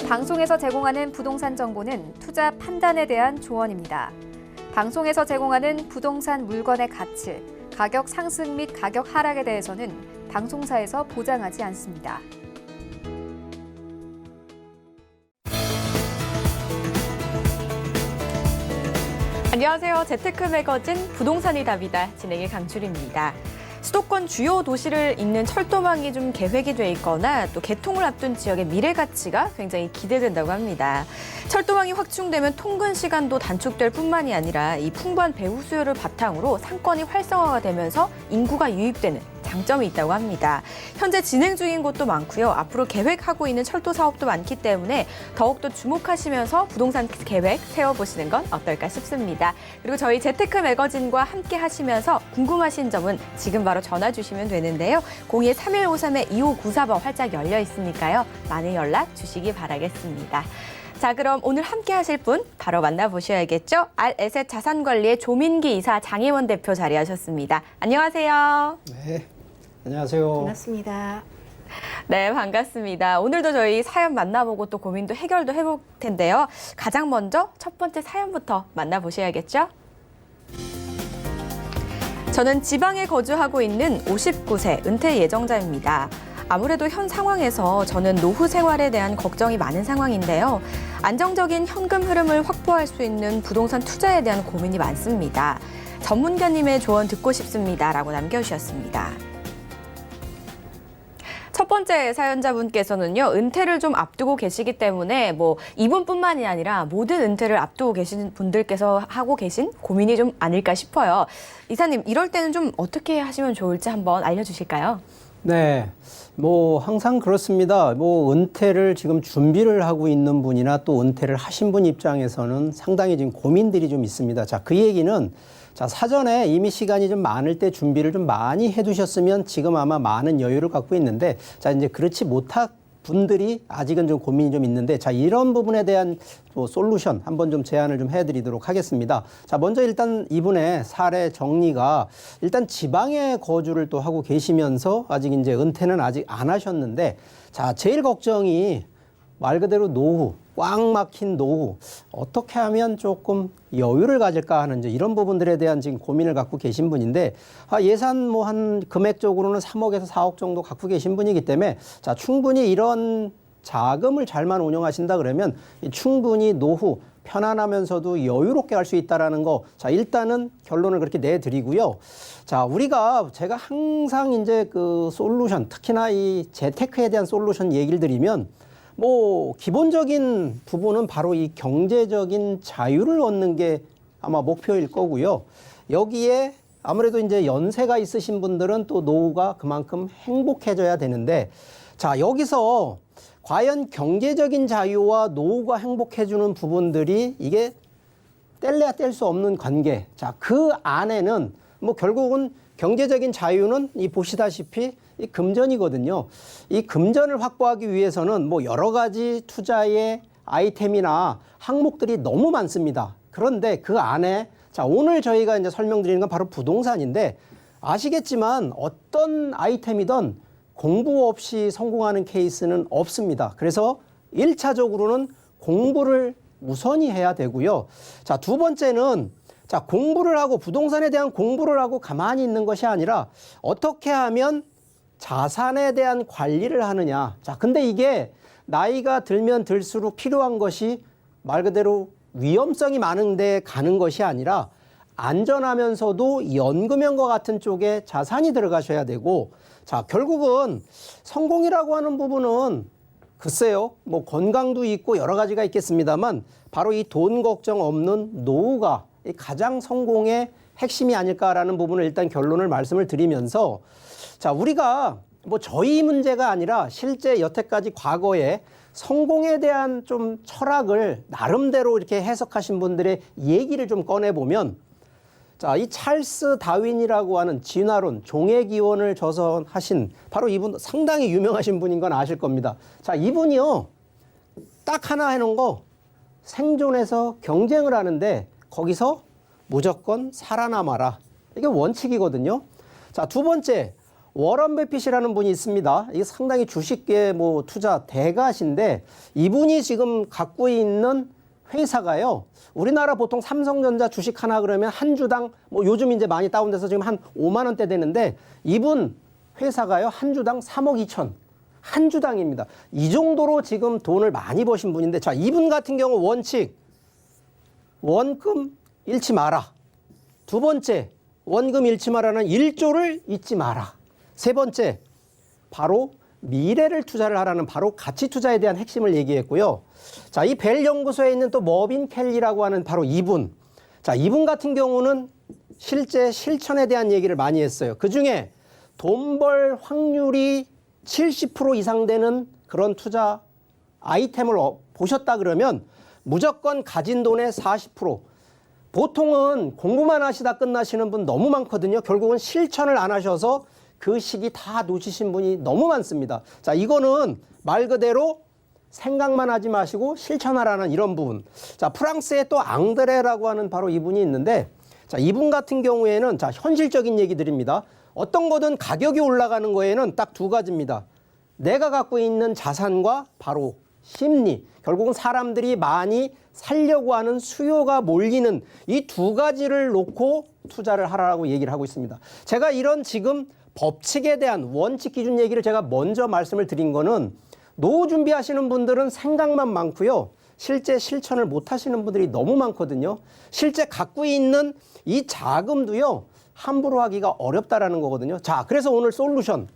방송에서 제공하는 부동산 정보는 투자 판단에 대한 조언입니다. 방송에서 제공하는 부동산 물건의 가치, 가격 상승 및 가격 하락에 대해서는 방송사에서 보장하지 않습니다. 안녕하세요. 재테크 매거진 부동산이 답이다. 진행의 강출입니다. 수도권 주요 도시를 잇는 철도망이 좀 계획이 돼 있거나 또 개통을 앞둔 지역의 미래 가치가 굉장히 기대된다고 합니다. 철도망이 확충되면 통근 시간도 단축될 뿐만이 아니라 이 풍부한 배후 수요를 바탕으로 상권이 활성화가 되면서 인구가 유입되는 장점이 있다고 합니다. 현재 진행 중인 곳도 많고요. 앞으로 계획하고 있는 철도 사업도 많기 때문에 더욱더 주목하시면서 부동산 계획 세워보시는 건 어떨까 싶습니다. 그리고 저희 재테크 매거진과 함께 하시면서 궁금하신 점은 지금 바로 전화 주시면 되는데요. 02-3153-2594번 활짝 열려 있으니까요. 많은 연락 주시기 바라겠습니다. 자, 그럼 오늘 함께 하실 분 바로 만나보셔야겠죠? 알에셋 자산관리의 조민기 이사 장혜원 대표 자리하셨습니다. 안녕하세요. 네, 안녕하세요. 반갑습니다. 네, 반갑습니다. 오늘도 저희 사연 만나보고 또 고민도 해결도 해볼 텐데요. 가장 먼저 첫 번째 사연부터 만나보셔야겠죠? 저는 지방에 거주하고 있는 59세 은퇴 예정자입니다. 아무래도 현 상황에서 저는 노후 생활에 대한 걱정이 많은 상황인데요. 안정적인 현금 흐름을 확보할 수 있는 부동산 투자에 대한 고민이 많습니다. 전문가님의 조언 듣고 싶습니다라고 남겨주셨습니다. 첫 번째 사연자분께서는요, 은퇴를 좀 앞두고 계시기 때문에 이분뿐만이 아니라 모든 은퇴를 앞두고 계신 분들께서 하고 계신 고민이 좀 아닐까 싶어요. 이사님, 이럴 때는 좀 어떻게 하시면 좋을지 한번 알려주실까요? 네, 항상 그렇습니다. 은퇴를 지금 준비를 하고 있는 분이나 또 은퇴를 하신 분 입장에서는 상당히 지금 고민들이 좀 있습니다. 자, 그 얘기는 사전에 이미 시간이 좀 많을 때 준비를 좀 많이 해두셨으면 지금 아마 많은 여유를 갖고 있는데, 이제 그렇지 못한 분들이 아직은 좀 고민이 좀 있는데, 이런 부분에 대한 솔루션 한번 좀 제안을 좀 해드리도록 하겠습니다. 먼저 일단 이분의 사례 정리가, 일단 지방에 거주를 또 하고 계시면서 아직 이제 은퇴는 아직 안 하셨는데, 제일 걱정이 말 그대로 노후, 꽉 막힌 노후, 어떻게 하면 조금 여유를 가질까 하는 이런 부분들에 대한 지금 고민을 갖고 계신 분인데, 예산 한 금액적으로는 3억에서 4억 정도 갖고 계신 분이기 때문에, 충분히 이런 자금을 잘만 운영하신다 그러면 충분히 노후 편안하면서도 여유롭게 할 수 있다라는 거, 일단은 결론을 그렇게 내드리고요. 제가 항상 이제 그 솔루션, 특히나 이 재테크에 대한 솔루션 얘기를 드리면, 기본적인 부분은 바로 이 경제적인 자유를 얻는 게 아마 목표일 거고요. 여기에 아무래도 이제 연세가 있으신 분들은 또 노후가 그만큼 행복해져야 되는데, 여기서 과연 경제적인 자유와 노후가 행복해주는 부분들이 이게 뗄래야 뗄 수 없는 관계. 그 안에는 결국은 경제적인 자유는 보시다시피 이 금전이거든요. 이 금전을 확보하기 위해서는 여러 가지 투자의 아이템이나 항목들이 너무 많습니다. 그런데 그 안에 오늘 저희가 이제 설명드리는 건 바로 부동산인데, 아시겠지만 어떤 아이템이든 공부 없이 성공하는 케이스는 없습니다. 그래서 1차적으로는 공부를 우선히 해야 되고요. 두 번째는 공부를 하고 부동산에 대한 공부를 하고 가만히 있는 것이 아니라 어떻게 하면 자산에 대한 관리를 하느냐. 근데 이게 나이가 들면 들수록 필요한 것이 말 그대로 위험성이 많은 데 가는 것이 아니라 안전하면서도 연금형과 같은 쪽에 자산이 들어가셔야 되고, 결국은 성공이라고 하는 부분은 글쎄요, 건강도 있고 여러 가지가 있겠습니다만 바로 이 돈 걱정 없는 노후가 가장 성공의 핵심이 아닐까라는 부분을 일단 결론을 말씀을 드리면서, 우리가 저희 문제가 아니라 실제 여태까지 과거에 성공에 대한 좀 철학을 나름대로 이렇게 해석하신 분들의 얘기를 좀 꺼내보면, 이 찰스 다윈이라고 하는 진화론, 종의기원을 저서하신 바로 이분, 상당히 유명하신 분인 건 아실 겁니다. 이분이요, 딱 하나 해놓은 거, 생존에서 경쟁을 하는데 거기서 무조건 살아남아라. 이게 원칙이거든요. 두 번째, 워런 버핏이라는 분이 있습니다. 이게 상당히 주식계 뭐 투자 대가신데 이분이 지금 갖고 있는 회사가요. 우리나라 보통 삼성전자 주식 하나 그러면 한 주당 뭐 요즘 이제 많이 다운돼서 지금 한 5만 원대 되는데 이분 회사가요. 한 주당 3억 2천. 한 주당입니다. 이 정도로 지금 돈을 많이 버신 분인데 자, 이분 같은 경우 원칙 원금 잃지 마라. 두 번째 원금 잃지 마라는 1조를 잊지 마라. 세 번째 바로 미래를 투자를 하라는 바로 가치 투자에 대한 핵심을 얘기했고요. 자, 이 벨 연구소에 있는 또 머빈 켈리라고 하는 바로 이분. 자, 이분 같은 경우는 실제 실천에 대한 얘기를 많이 했어요. 그중에 돈 벌 확률이 70% 이상 되는 그런 투자 아이템을 보셨다 그러면 무조건 가진 돈의 40%. 보통은 공부만 하시다 끝나시는 분 너무 많거든요. 결국은 실천을 안 하셔서 그 시기 다 놓치신 분이 너무 많습니다. 자, 이거는 말 그대로 생각만 하지 마시고 실천하라는 이런 부분. 자, 프랑스에 또 앙드레라고 하는 바로 이분이 있는데 자, 이분 같은 경우에는 자, 현실적인 얘기 드립니다. 어떤 거든 가격이 올라가는 거에는 딱 두 가지입니다. 내가 갖고 있는 자산과 바로 심리. 결국은 사람들이 많이 살려고 하는 수요가 몰리는 이 두 가지를 놓고 투자를 하라고 얘기를 하고 있습니다. 제가 이런 지금 법칙에 대한 원칙 기준 얘기를 제가 먼저 말씀을 드린 거는 노후 준비하시는 분들은 생각만 많고요. 실제 실천을 못 하시는 분들이 너무 많거든요. 실제 갖고 있는 이 자금도요. 함부로 하기가 어렵다라는 거거든요. 자, 그래서 오늘 솔루션.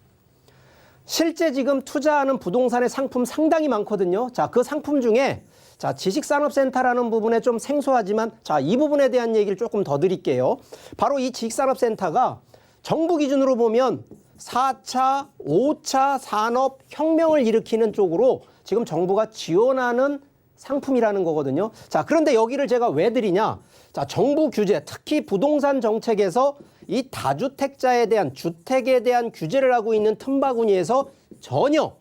실제 지금 투자하는 부동산의 상품 상당히 많거든요. 자, 그 상품 중에 자, 지식산업센터라는 부분에 좀 생소하지만 자, 이 부분에 대한 얘기를 조금 더 드릴게요. 바로 이 지식산업센터가 정부 기준으로 보면 4차, 5차 산업혁명을 일으키는 쪽으로 지금 정부가 지원하는 상품이라는 거거든요. 자, 그런데 여기를 제가 왜 드리냐? 자, 정부 규제, 특히 부동산 정책에서 이 다주택자에 대한 주택에 대한 규제를 하고 있는 틈바구니에서 전혀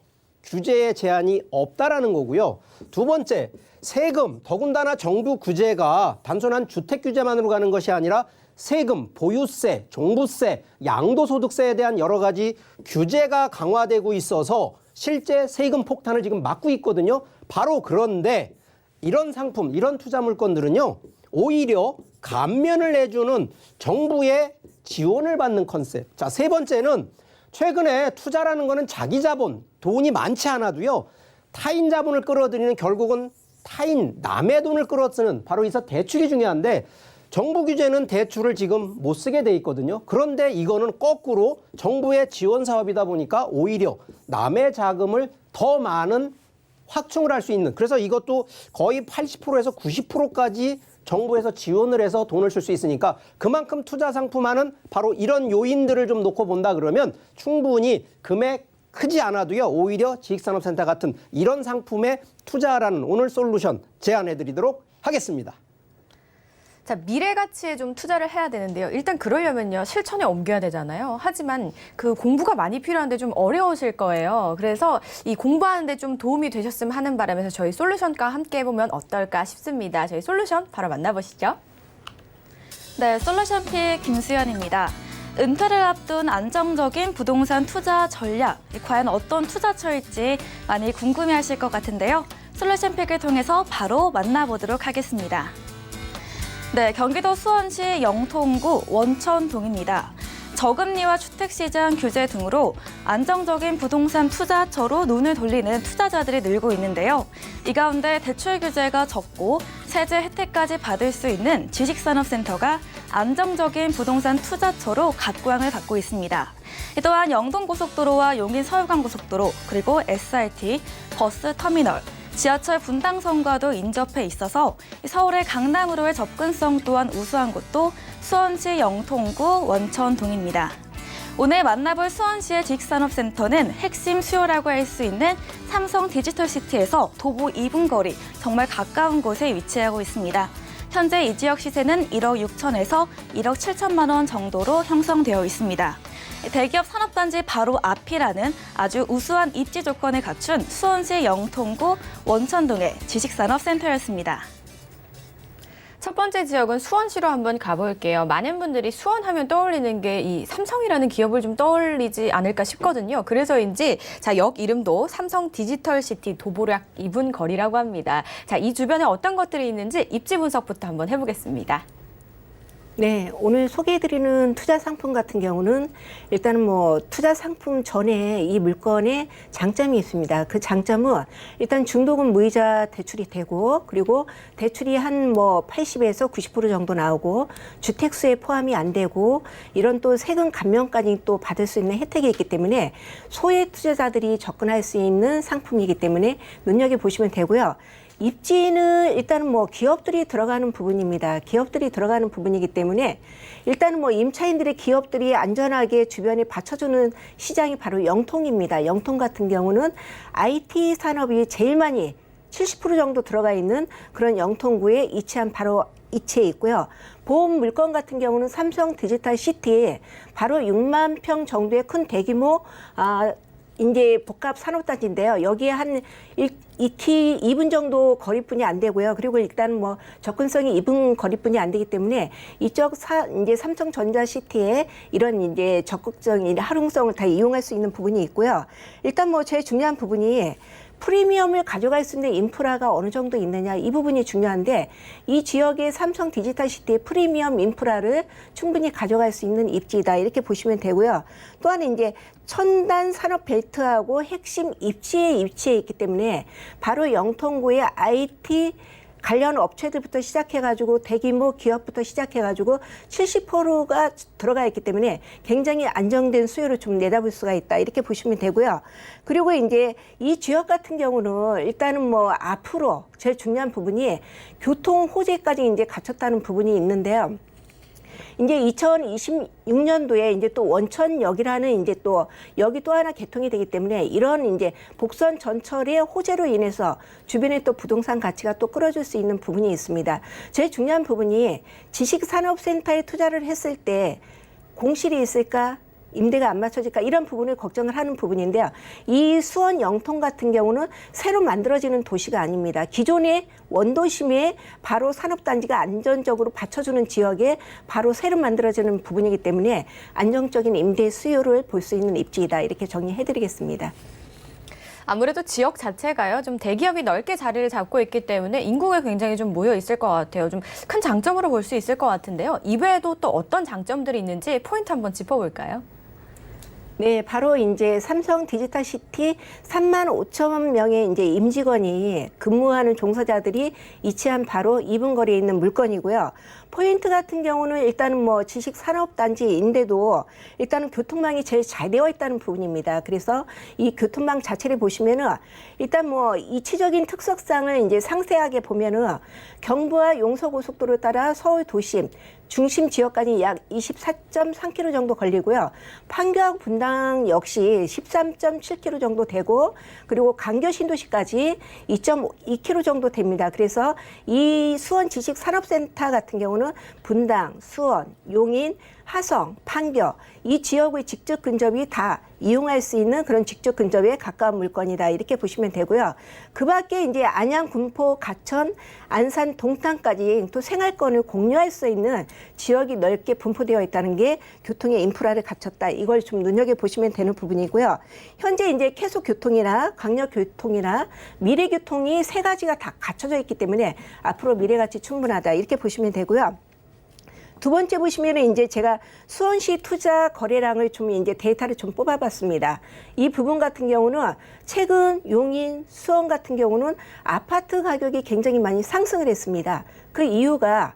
규제의 제한이 없다라는 거고요. 두 번째, 세금, 더군다나 정부 규제가 단순한 주택 규제만으로 가는 것이 아니라 세금, 보유세, 종부세, 양도소득세에 대한 여러 가지 규제가 강화되고 있어서 실제 세금 폭탄을 지금 막고 있거든요. 바로 그런데 이런 상품, 이런 투자 물건들은요. 오히려 감면을 해주는 정부의 지원을 받는 컨셉. 자, 세 번째는 최근에 투자라는 거는 자기 자본, 돈이 많지 않아도요. 타인 자본을 끌어들이는 결국은 타인, 남의 돈을 끌어쓰는 바로 이서 대출이 중요한데 정부 규제는 대출을 지금 못 쓰게 돼 있거든요. 그런데 이거는 거꾸로 정부의 지원 사업이다 보니까 오히려 남의 자금을 더 많은 확충을 할 수 있는 그래서 이것도 거의 80%에서 90%까지 정부에서 지원을 해서 돈을 쓸 수 있으니까 그만큼 투자 상품화는 바로 이런 요인들을 좀 놓고 본다 그러면 충분히 금액 크지 않아도요. 오히려 지식산업센터 같은 이런 상품에 투자하라는 오늘 솔루션 제안해 드리도록 하겠습니다. 자, 미래 가치에 좀 투자를 해야 되는데요. 일단 그러려면요. 실천에 옮겨야 되잖아요. 하지만 그 공부가 많이 필요한데 좀 어려우실 거예요. 그래서 이 공부하는데 좀 도움이 되셨으면 하는 바람에서 저희 솔루션과 함께 해보면 어떨까 싶습니다. 저희 솔루션 바로 만나보시죠. 네, 솔루션픽 김수연입니다. 은퇴를 앞둔 안정적인 부동산 투자 전략, 과연 어떤 투자처일지 많이 궁금해하실 것 같은데요. 솔루션픽을 통해서 바로 만나보도록 하겠습니다. 네, 경기도 수원시 영통구 원천동입니다. 저금리와 주택시장 규제 등으로 안정적인 부동산 투자처로 눈을 돌리는 투자자들이 늘고 있는데요. 이 가운데 대출 규제가 적고 세제 혜택까지 받을 수 있는 지식산업센터가 안정적인 부동산 투자처로 각광을 받고 있습니다. 또한 영동고속도로와 용인 서울간고속도로 그리고 SRT, 버스터미널, 지하철 분당선과도 인접해 있어서 서울의 강남으로의 접근성 또한 우수한 곳도 수원시 영통구 원천동입니다. 오늘 만나볼 수원시의 지식산업센터는 핵심 수요라고 할 수 있는 삼성 디지털시티에서 도보 2분 거리, 정말 가까운 곳에 위치하고 있습니다. 현재 이 지역 시세는 1억 6천에서 1억 7천만 원 정도로 형성되어 있습니다. 대기업 산업단지 바로 앞이라는 아주 우수한 입지 조건을 갖춘 수원시 영통구 원천동의 지식산업센터였습니다. 첫 번째 지역은 수원시로 한번 가볼게요. 많은 분들이 수원하면 떠올리는 게 이 삼성이라는 기업을 좀 떠올리지 않을까 싶거든요. 그래서인지 역 이름도 삼성 디지털시티 도보락 2분 거리라고 합니다. 이 주변에 어떤 것들이 있는지 입지 분석부터 한번 해보겠습니다. 네, 오늘 소개해드리는 투자 상품 같은 경우는 일단은 투자 상품 전에 이 물건에 장점이 있습니다. 그 장점은 일단 중도금 무이자 대출이 되고, 그리고 대출이 한 80에서 90% 정도 나오고, 주택수에 포함이 안 되고, 이런 또 세금 감면까지 또 받을 수 있는 혜택이 있기 때문에 소액 투자자들이 접근할 수 있는 상품이기 때문에 눈여겨보시면 되고요. 입지는 일단은 기업들이 들어가는 부분입니다. 기업들이 들어가는 부분이기 때문에 일단은 임차인들의 기업들이 안전하게 주변에 받쳐주는 시장이 바로 영통입니다. 영통 같은 경우는 IT 산업이 제일 많이 70% 정도 들어가 있는 그런 영통구에 위치한 바로 위치에 있고요. 보험 물건 같은 경우는 삼성 디지털 시티에 바로 6만 평 정도의 큰 대규모 이제 복합 산업단지인데요. 여기에 한 2분 정도 거리뿐이 안 되고요. 그리고 일단 접근성이 2분 거리뿐이 안 되기 때문에 이쪽 이제 삼성전자시티에 이런 이제 적극적인 활용성을 다 이용할 수 있는 부분이 있고요. 일단 제일 중요한 부분이 프리미엄을 가져갈 수 있는 인프라가 어느 정도 있느냐, 이 부분이 중요한데 이 지역의 삼성 디지털시티의 프리미엄 인프라를 충분히 가져갈 수 있는 입지이다, 이렇게 보시면 되고요. 또한 이제 첨단 산업 벨트하고 핵심 입지에 위치해 있기 때문에 바로 영통구의 IT 관련 업체들부터 시작해가지고 대규모 기업부터 시작해가지고 70%가 들어가 있기 때문에 굉장히 안정된 수요를 좀 내다볼 수가 있다, 이렇게 보시면 되고요. 그리고 이제 이 지역 같은 경우는 일단은 앞으로 제일 중요한 부분이 교통 호재까지 이제 갖췄다는 부분이 있는데요. 이제 2026년도에 이제 또 원천역이라는 이제 또 역이 또 하나 개통이 되기 때문에 이런 이제 복선 전철의 호재로 인해서 주변에 또 부동산 가치가 또 끌어줄 수 있는 부분이 있습니다. 제일 중요한 부분이 지식산업센터에 투자를 했을 때 공실이 있을까? 임대가 안 맞춰질까, 이런 부분을 걱정을 하는 부분인데요. 이 수원 영통 같은 경우는 새로 만들어지는 도시가 아닙니다. 기존의 원도심에 바로 산업단지가 안전적으로 받쳐주는 지역에 바로 새로 만들어지는 부분이기 때문에 안정적인 임대 수요를 볼 수 있는 입지이다, 이렇게 정리해드리겠습니다. 아무래도 지역 자체가요, 좀 대기업이 넓게 자리를 잡고 있기 때문에 인구가 굉장히 좀 모여 있을 것 같아요. 좀 큰 장점으로 볼 수 있을 것 같은데요. 이외에도 또 어떤 장점들이 있는지 포인트 한번 짚어볼까요? 네, 바로 이제 삼성 디지털시티 3만 5천 명의 이제 임직원이 근무하는 종사자들이 위치한 바로 2분 거리에 있는 물건이고요. 포인트 같은 경우는 일단은 지식산업단지인데도 일단은 교통망이 제일 잘 되어 있다는 부분입니다. 그래서 이 교통망 자체를 보시면은 일단 이치적인 특성상을 이제 상세하게 보면은 경부와 용서고속도로 따라 서울 도심 중심 지역까지 약 24.3km 정도 걸리고요. 판교하고 분당 역시 13.7km 정도 되고, 그리고 강교 신도시까지 2.2km 정도 됩니다. 그래서 이 수원 지식산업센터 같은 경우는 분당, 수원, 용인, 화성, 판교 이 지역의 직접 근접이 다 이용할 수 있는 그런 직접 근접에 가까운 물건이다, 이렇게 보시면 되고요. 그 밖에 이제 안양, 군포, 가천, 안산, 동탄까지 또 생활권을 공유할 수 있는 지역이 넓게 분포되어 있다는 게 교통의 인프라를 갖췄다, 이걸 좀 눈여겨보시면 되는 부분이고요. 현재 이제 계속교통이나 강력교통이나 미래교통이 세 가지가 다 갖춰져 있기 때문에 앞으로 미래가치 충분하다, 이렇게 보시면 되고요. 두 번째 보시면은 이제 제가 수원시 투자 거래량을 좀 이제 데이터를 좀 뽑아봤습니다. 이 부분 같은 경우는 최근 용인, 수원 같은 경우는 아파트 가격이 굉장히 많이 상승을 했습니다. 그 이유가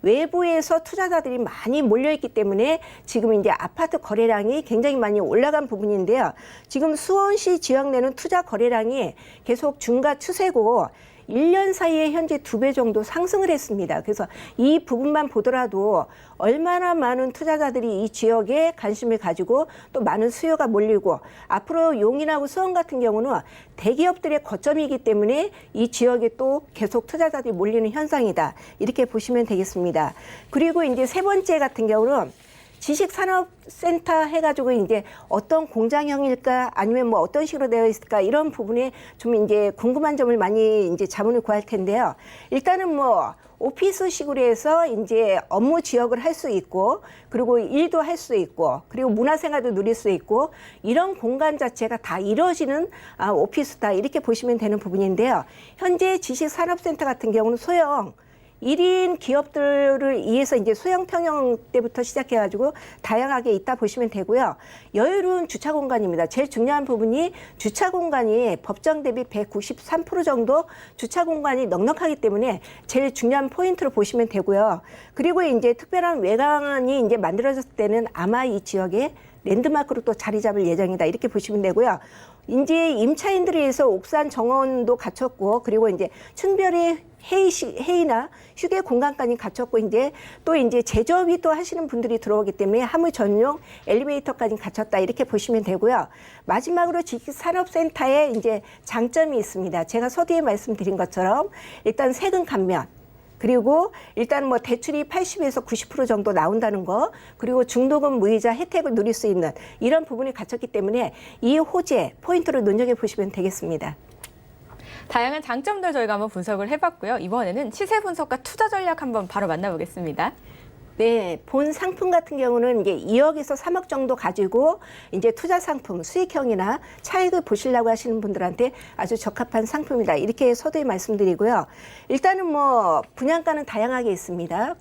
외부에서 투자자들이 많이 몰려있기 때문에 지금 이제 아파트 거래량이 굉장히 많이 올라간 부분인데요. 지금 수원시 지역 내는 투자 거래량이 계속 증가 추세고 1년 사이에 현재 2배 정도 상승을 했습니다. 그래서 이 부분만 보더라도 얼마나 많은 투자자들이 이 지역에 관심을 가지고 또 많은 수요가 몰리고, 앞으로 용인하고 수원 같은 경우는 대기업들의 거점이기 때문에 이 지역에 또 계속 투자자들이 몰리는 현상이다, 이렇게 보시면 되겠습니다. 그리고 이제 세 번째 같은 경우는 지식산업센터 해가지고 이제 어떤 공장형일까 아니면 뭐 어떤 식으로 되어 있을까 이런 부분에 좀 이제 궁금한 점을 많이 이제 자문을 구할 텐데요. 일단은 뭐 오피스식으로 해서 이제 업무 지역을 할 수 있고 그리고 일도 할 수 있고 그리고 문화생활도 누릴 수 있고 이런 공간 자체가 다 이루어지는 오피스다 이렇게 보시면 되는 부분인데요. 현재 지식산업센터 같은 경우는 소형 1인 기업들을 위해서 이제 소형 평형 때부터 시작해가지고 다양하게 있다 보시면 되고요. 여유로운 주차 공간입니다. 제일 중요한 부분이 주차 공간이 법정 대비 193% 정도 주차 공간이 넉넉하기 때문에 제일 중요한 포인트로 보시면 되고요. 그리고 이제 특별한 외관이 이제 만들어졌을 때는 아마 이 지역에 랜드마크로 또 자리 잡을 예정이다 이렇게 보시면 되고요. 이제 임차인들에 의해서 옥산 정원도 갖췄고 그리고 이제 층별의 회의나 휴게 공간까지 갖췄고 이제 또 이제 제조업이 또 하시는 분들이 들어오기 때문에 화물 전용 엘리베이터까지 갖췄다 이렇게 보시면 되고요. 마지막으로 지식산업센터에 이제 장점이 있습니다. 제가 서두에 말씀드린 것처럼 일단 세금 감면. 그리고 일단 뭐 대출이 80에서 90% 정도 나온다는 거, 그리고 중도금 무이자 혜택을 누릴 수 있는 이런 부분이 갖췄기 때문에 이 호재 포인트를 눈여겨보시면 되겠습니다. 다양한 장점들 저희가 한번 분석을 해봤고요. 이번에는 시세 분석과 투자 전략 한번 바로 만나보겠습니다. 네, 본 상품 같은 경우는 이제 2억에서 3억 정도 가지고 이제 투자 상품, 수익형이나 차익을 보시려고 하시는 분들한테 아주 적합한 상품이다. 이렇게 서두에 말씀드리고요. 일단은 뭐 분양가는 다양하게 있습니다.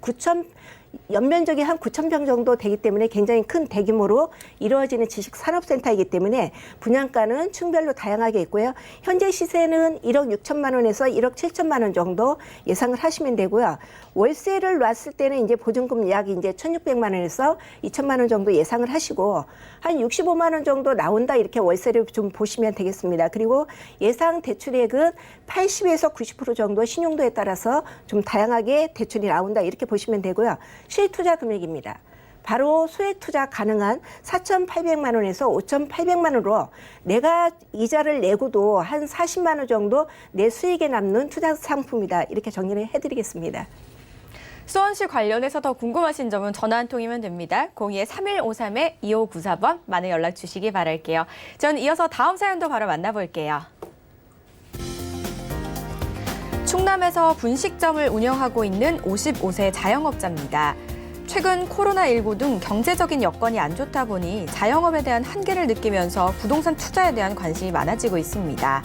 연면적이 한 9,000평 정도 되기 때문에 굉장히 큰 대규모로 이루어지는 지식산업센터이기 때문에 분양가는 층별로 다양하게 있고요. 현재 시세는 1억 6천만 원에서 1억 7천만 원 정도 예상을 하시면 되고요. 월세를 놨을 때는 이제 보증금 약 이제 1,600만 원에서 2천만 원 정도 예상을 하시고 한 65만 원 정도 나온다 이렇게 월세를 좀 보시면 되겠습니다. 그리고 예상 대출액은 80에서 90% 정도 신용도에 따라서 좀 다양하게 대출이 나온다 이렇게 보시면 되고요. 실투자 금액입니다. 바로 소액 투자 가능한 4,800만 원에서 5,800만 원으로 내가 이자를 내고도 한 40만 원 정도 내 수익에 남는 투자 상품이다. 이렇게 정리를 해드리겠습니다. 수원시 관련해서 더 궁금하신 점은 전화 한 통이면 됩니다. 02-3153-2594번 많은 연락 주시기 바랄게요. 전 이어서 다음 사연도 바로 만나볼게요. 충남에서 분식점을 운영하고 있는 55세 자영업자입니다. 최근 코로나19 등 경제적인 여건이 안 좋다 보니 자영업에 대한 한계를 느끼면서 부동산 투자에 대한 관심이 많아지고 있습니다.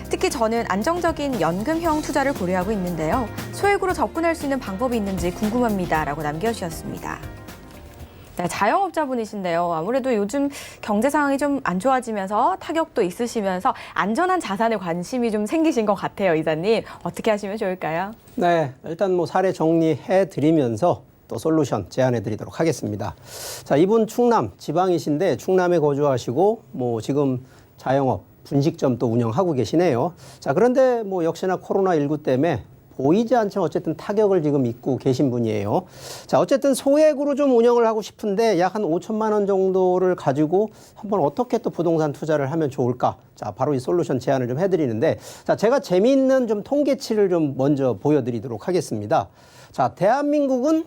특히 저는 안정적인 연금형 투자를 고려하고 있는데요. 소액으로 접근할 수 있는 방법이 있는지 궁금합니다. 라고 남겨주셨습니다. 네, 자영업자분이신데요. 아무래도 요즘 경제 상황이 좀 안 좋아지면서 타격도 있으시면서 안전한 자산에 관심이 좀 생기신 것 같아요, 이사님. 어떻게 하시면 좋을까요? 네, 일단 뭐 사례 정리해 드리면서 또 솔루션 제안해 드리도록 하겠습니다. 자, 이분 충남 지방이신데 충남에 거주하시고 뭐 지금 자영업 분식점 또 운영하고 계시네요. 자, 그런데 뭐 역시나 코로나19 때문에 보이지 않지만 어쨌든 타격을 지금 입고 계신 분이에요. 자, 어쨌든 소액으로 좀 운영을 하고 싶은데 약 한 5천만 원 정도를 가지고 한번 어떻게 또 부동산 투자를 하면 좋을까? 자, 바로 이 솔루션 제안을 좀 해드리는데, 자, 제가 재미있는 좀 통계치를 좀 먼저 보여드리도록 하겠습니다. 자, 대한민국은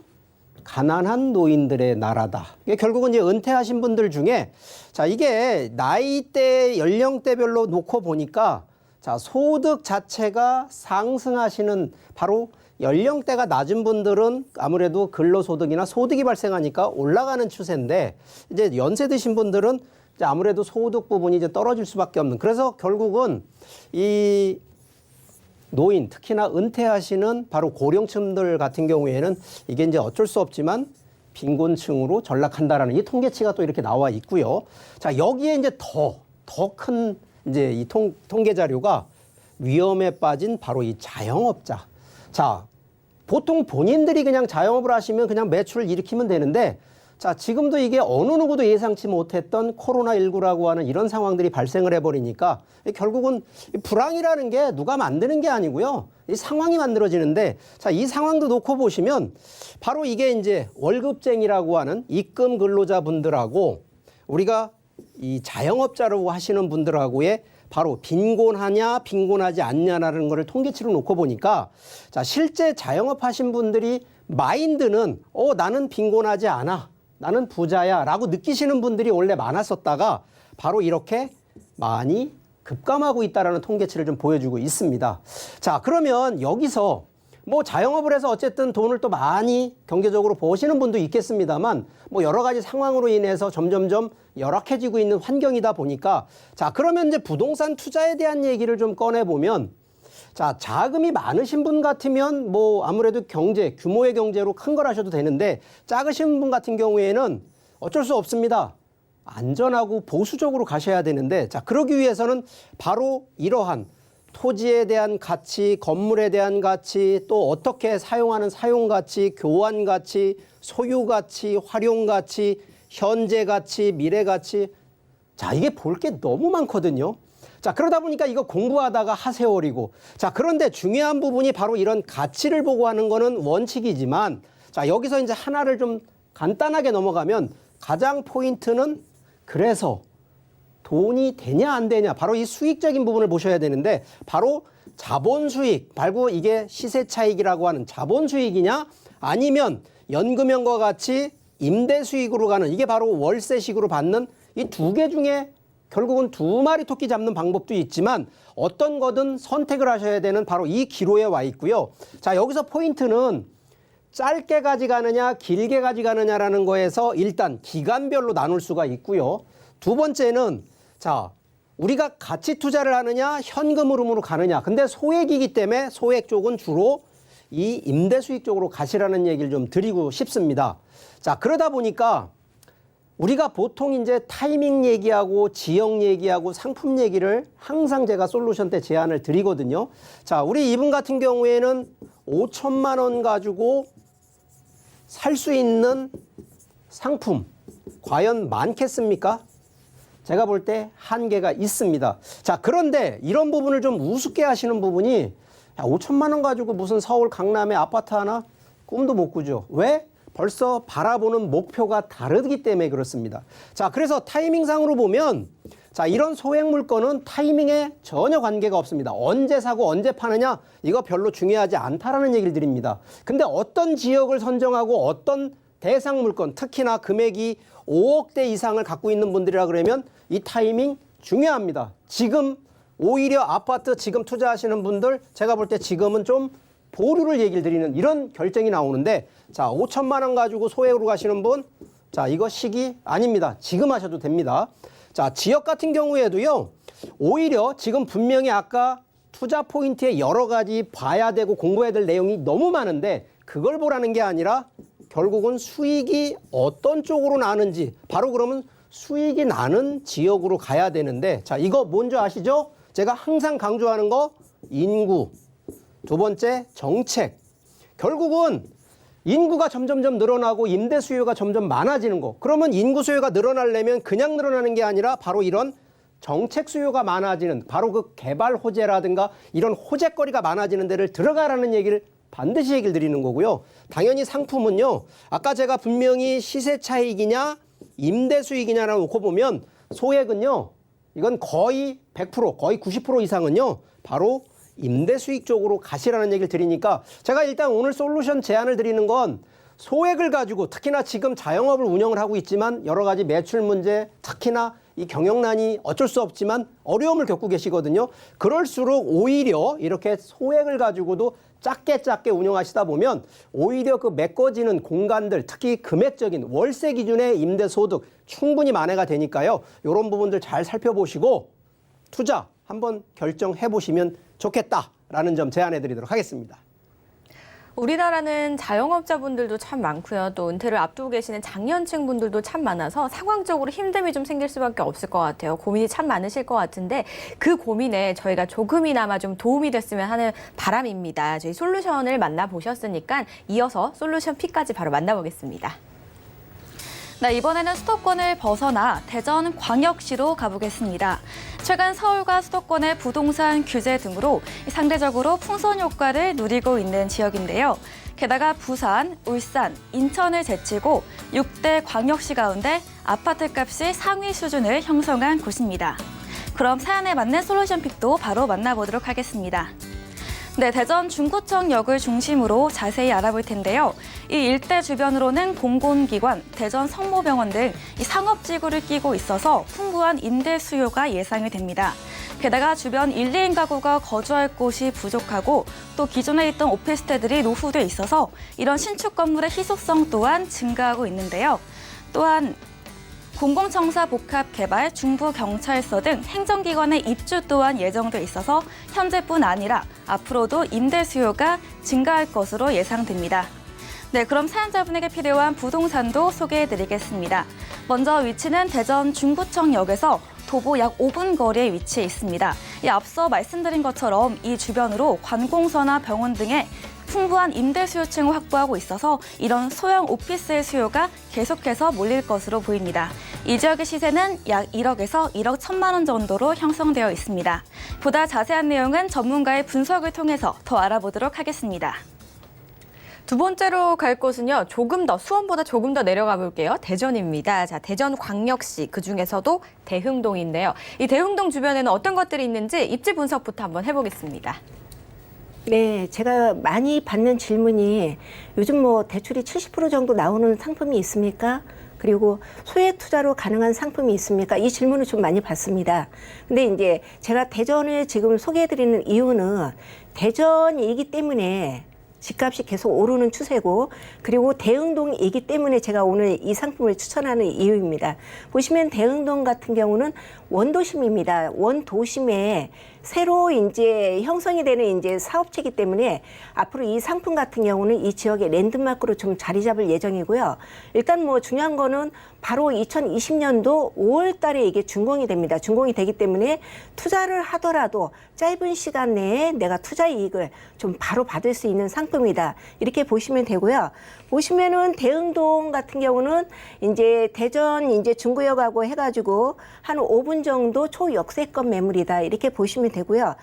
가난한 노인들의 나라다. 이게 결국은 이제 은퇴하신 분들 중에, 자, 이게 나이대, 연령대별로 놓고 보니까 자, 소득 자체가 상승하시는 바로 연령대가 낮은 분들은 아무래도 근로소득이나 소득이 발생하니까 올라가는 추세인데 이제 연세 드신 분들은 이제 아무래도 소득 부분이 이제 떨어질 수밖에 없는. 그래서 결국은 이 노인, 특히나 은퇴하시는 바로 고령층들 같은 경우에는 이게 이제 어쩔 수 없지만 빈곤층으로 전락한다라는 이 통계치가 또 이렇게 나와 있고요. 자, 여기에 이제 더 큰 이제 이 통계 자료가 위험에 빠진 바로 이 자영업자. 자, 보통 본인들이 그냥 자영업을 하시면 그냥 매출을 일으키면 되는데, 자, 지금도 이게 어느 누구도 예상치 못했던 코로나19라고 하는 이런 상황들이 발생을 해버리니까 결국은 불황이라는 게 누가 만드는 게 아니고요. 이 상황이 만들어지는데, 자, 이 상황도 놓고 보시면 바로 이게 이제 월급쟁이라고 하는 입금 근로자분들하고 우리가 이 자영업자라고 하시는 분들하고의 바로 빈곤하냐 빈곤하지 않냐라는 거를 통계치로 놓고 보니까, 자, 실제 자영업 하신 분들이 마인드는 나는 빈곤하지 않아. 나는 부자야 라고 느끼시는 분들이 원래 많았었다가 바로 이렇게 많이 급감하고 있다는 통계치를 좀 보여주고 있습니다. 자, 그러면 여기서 뭐 자영업을 해서 어쨌든 돈을 또 많이 경제적으로 버시는 분도 있겠습니다만 뭐 여러 가지 상황으로 인해서 점점점 열악해지고 있는 환경이다 보니까 자, 그러면 이제 부동산 투자에 대한 얘기를 좀 꺼내보면 자, 자금이 많으신 분 같으면 뭐 아무래도 규모의 경제로 큰 걸 하셔도 되는데 작으신 분 같은 경우에는 어쩔 수 없습니다. 안전하고 보수적으로 가셔야 되는데 자, 그러기 위해서는 바로 이러한 토지에 대한 가치, 건물에 대한 가치, 또 어떻게 사용하는 사용 가치, 교환 가치, 소유 가치, 활용 가치, 현재 가치, 미래 가치. 자, 이게 볼 게 너무 많거든요. 자, 그러다 보니까 이거 공부하다가 하세월이고. 자, 그런데 중요한 부분이 바로 이런 가치를 보고 하는 거는 원칙이지만 자, 여기서 이제 하나를 좀 간단하게 넘어가면 가장 포인트는 그래서 돈이 되냐 안 되냐 바로 이 수익적인 부분을 보셔야 되는데 바로 자본 수익 말고 이게 시세 차익이라고 하는 자본 수익이냐 아니면 연금형과 같이 임대 수익으로 가는 이게 바로 월세식으로 받는 이 두 개 중에 결국은 두 마리 토끼 잡는 방법도 있지만 어떤 거든 선택을 하셔야 되는 바로 이 기로에 와 있고요. 자, 여기서 포인트는 짧게 가져가느냐 길게 가져가느냐라는 거에서 일단 기간별로 나눌 수가 있고요. 두 번째는 자, 우리가 가치 투자를 하느냐 현금으로 가느냐. 근데 소액이기 때문에 소액 쪽은 주로 이 임대 수익 쪽으로 가시라는 얘기를 좀 드리고 싶습니다. 자, 그러다 보니까 우리가 보통 이제 타이밍 얘기하고 지역 얘기하고 상품 얘기를 항상 제가 솔루션 때 제안을 드리거든요. 자, 우리 이분 같은 경우에는 5천만 원 가지고 살 수 있는 상품 과연 많겠습니까? 제가 볼 때 한계가 있습니다. 자, 그런데 이런 부분을 좀 우습게 하시는 부분이 야, 5천만 원 가지고 무슨 서울 강남에 아파트 하나 꿈도 못 꾸죠. 왜? 벌써 바라보는 목표가 다르기 때문에 그렇습니다. 자, 그래서 타이밍상으로 보면 자, 이런 소액 물건은 타이밍에 전혀 관계가 없습니다. 언제 사고 언제 파느냐 이거 별로 중요하지 않다라는 얘기를 드립니다. 근데 어떤 지역을 선정하고 어떤 대상 물건 특히나 금액이 5억대 이상을 갖고 있는 분들이라 그러면 이 타이밍 중요합니다. 지금 오히려 아파트 지금 투자하시는 분들 제가 볼 때 지금은 좀 보류를 얘기를 드리는 이런 결정이 나오는데 자, 5천만 원 가지고 소액으로 가시는 분 자, 이거 시기 아닙니다. 지금 하셔도 됩니다. 자, 지역 같은 경우에도요. 오히려 지금 분명히 아까 투자 포인트에 여러 가지 봐야 되고 공부해야 될 내용이 너무 많은데 그걸 보라는 게 아니라 결국은 수익이 어떤 쪽으로 나는지 바로 그러면 수익이 나는 지역으로 가야 되는데 자, 이거 뭔지 아시죠? 제가 항상 강조하는 거 인구, 두 번째 정책. 결국은 인구가 점점점 늘어나고 임대 수요가 점점 많아지는 거. 그러면 인구 수요가 늘어나려면 그냥 늘어나는 게 아니라 바로 이런 정책 수요가 많아지는 바로 그 개발 호재라든가 이런 호재거리가 많아지는 데를 들어가라는 얘기를 반드시 얘기를 드리는 거고요. 당연히 상품은요. 아까 제가 분명히 시세 차익이냐 임대 수익이냐를 놓고 보면 소액은요. 이건 거의 100% 거의 90% 이상은요. 바로 임대 수익 쪽으로 가시라는 얘기를 드리니까 제가 일단 오늘 솔루션 제안을 드리는 건 소액을 가지고 특히나 지금 자영업을 운영을 하고 있지만 여러 가지 매출 문제 특히나 이 경영난이 어쩔 수 없지만 어려움을 겪고 계시거든요. 그럴수록 오히려 이렇게 소액을 가지고도 작게 운영하시다 보면 오히려 그 메꿔지는 공간들 특히 금액적인 월세 기준의 임대소득 충분히 만회가 되니까요. 이런 부분들 잘 살펴보시고 투자 한번 결정해 보시면 좋겠다라는 점 제안해 드리도록 하겠습니다. 우리나라는 자영업자분들도 참 많고요. 또 은퇴를 앞두고 계시는 장년층 분들도 참 많아서 상황적으로 힘듦이 좀 생길 수밖에 없을 것 같아요. 고민이 참 많으실 것 같은데 그 고민에 저희가 조금이나마 좀 도움이 됐으면 하는 바람입니다. 저희 솔루션을 만나보셨으니까 이어서 솔루션 P까지 바로 만나보겠습니다. 네, 이번에는 수도권을 벗어나 대전 광역시로 가보겠습니다. 최근 서울과 수도권의 부동산 규제 등으로 상대적으로 풍선 효과를 누리고 있는 지역인데요. 게다가 부산, 울산, 인천을 제치고 6대 광역시 가운데 아파트 값이 상위 수준을 형성한 곳입니다. 그럼 사연에 맞는 솔루션 픽도 바로 만나보도록 하겠습니다. 네, 대전 중구청역을 중심으로 자세히 알아볼 텐데요. 이 일대 주변으로는 공공기관, 대전 성모병원 등 이 상업지구를 끼고 있어서 풍부한 임대 수요가 예상이 됩니다. 게다가 주변 1, 2인 가구가 거주할 곳이 부족하고 또 기존에 있던 오피스텔들이 노후돼 있어서 이런 신축 건물의 희소성 또한 증가하고 있는데요. 또한 공공청사 복합개발, 중부경찰서 등 행정기관의 입주 또한 예정돼 있어서 현재뿐 아니라 앞으로도 임대 수요가 증가할 것으로 예상됩니다. 네, 그럼 사연자분에게 필요한 부동산도 소개해드리겠습니다. 먼저 위치는 대전 중구청역에서 도보 약 5분 거리에 위치해 있습니다. 앞서 말씀드린 것처럼 이 주변으로 관공서나 병원 등의 풍부한 임대 수요층을 확보하고 있어서 이런 소형 오피스의 수요가 계속해서 몰릴 것으로 보입니다. 이 지역의 시세는 약 1억에서 1억 1천만 원 정도로 형성되어 있습니다. 보다 자세한 내용은 전문가의 분석을 통해서 더 알아보도록 하겠습니다. 두 번째로 갈 곳은요. 수원보다 조금 더 내려가 볼게요. 대전입니다. 자, 대전광역시 그중에서도 대흥동인데요. 이 대흥동 주변에는 어떤 것들이 있는지 입지 분석부터 한번 해보겠습니다. 네, 제가 많이 받는 질문이 요즘 뭐 대출이 70% 정도 나오는 상품이 있습니까? 그리고 소액 투자로 가능한 상품이 있습니까? 이 질문을 좀 많이 받습니다. 근데 이제 제가 대전을 지금 소개해드리는 이유는 대전이기 때문에 집값이 계속 오르는 추세고, 그리고 대흥동이기 때문에 제가 오늘 이 상품을 추천하는 이유입니다. 보시면 대흥동 같은 경우는 원도심입니다. 원도심에 새로 이제 형성이 되는 이제 사업체이기 때문에 앞으로 이 상품 같은 경우는 이 지역의 랜드마크로 좀 자리 잡을 예정이고요. 일단 뭐 중요한 거는 바로 2020년도 5월 달에 이게 준공이 됩니다. 준공이 되기 때문에 투자를 하더라도 짧은 시간 내에 내가 투자 이익을 좀 바로 받을 수 있는 상품이다. 이렇게 보시면 되고요. 보시면은 대흥동 같은 경우는 이제 대전 이제 중구역하고 해가지고 한 5분 정도 초역세권 매물이다. 이렇게 보시면 되고요.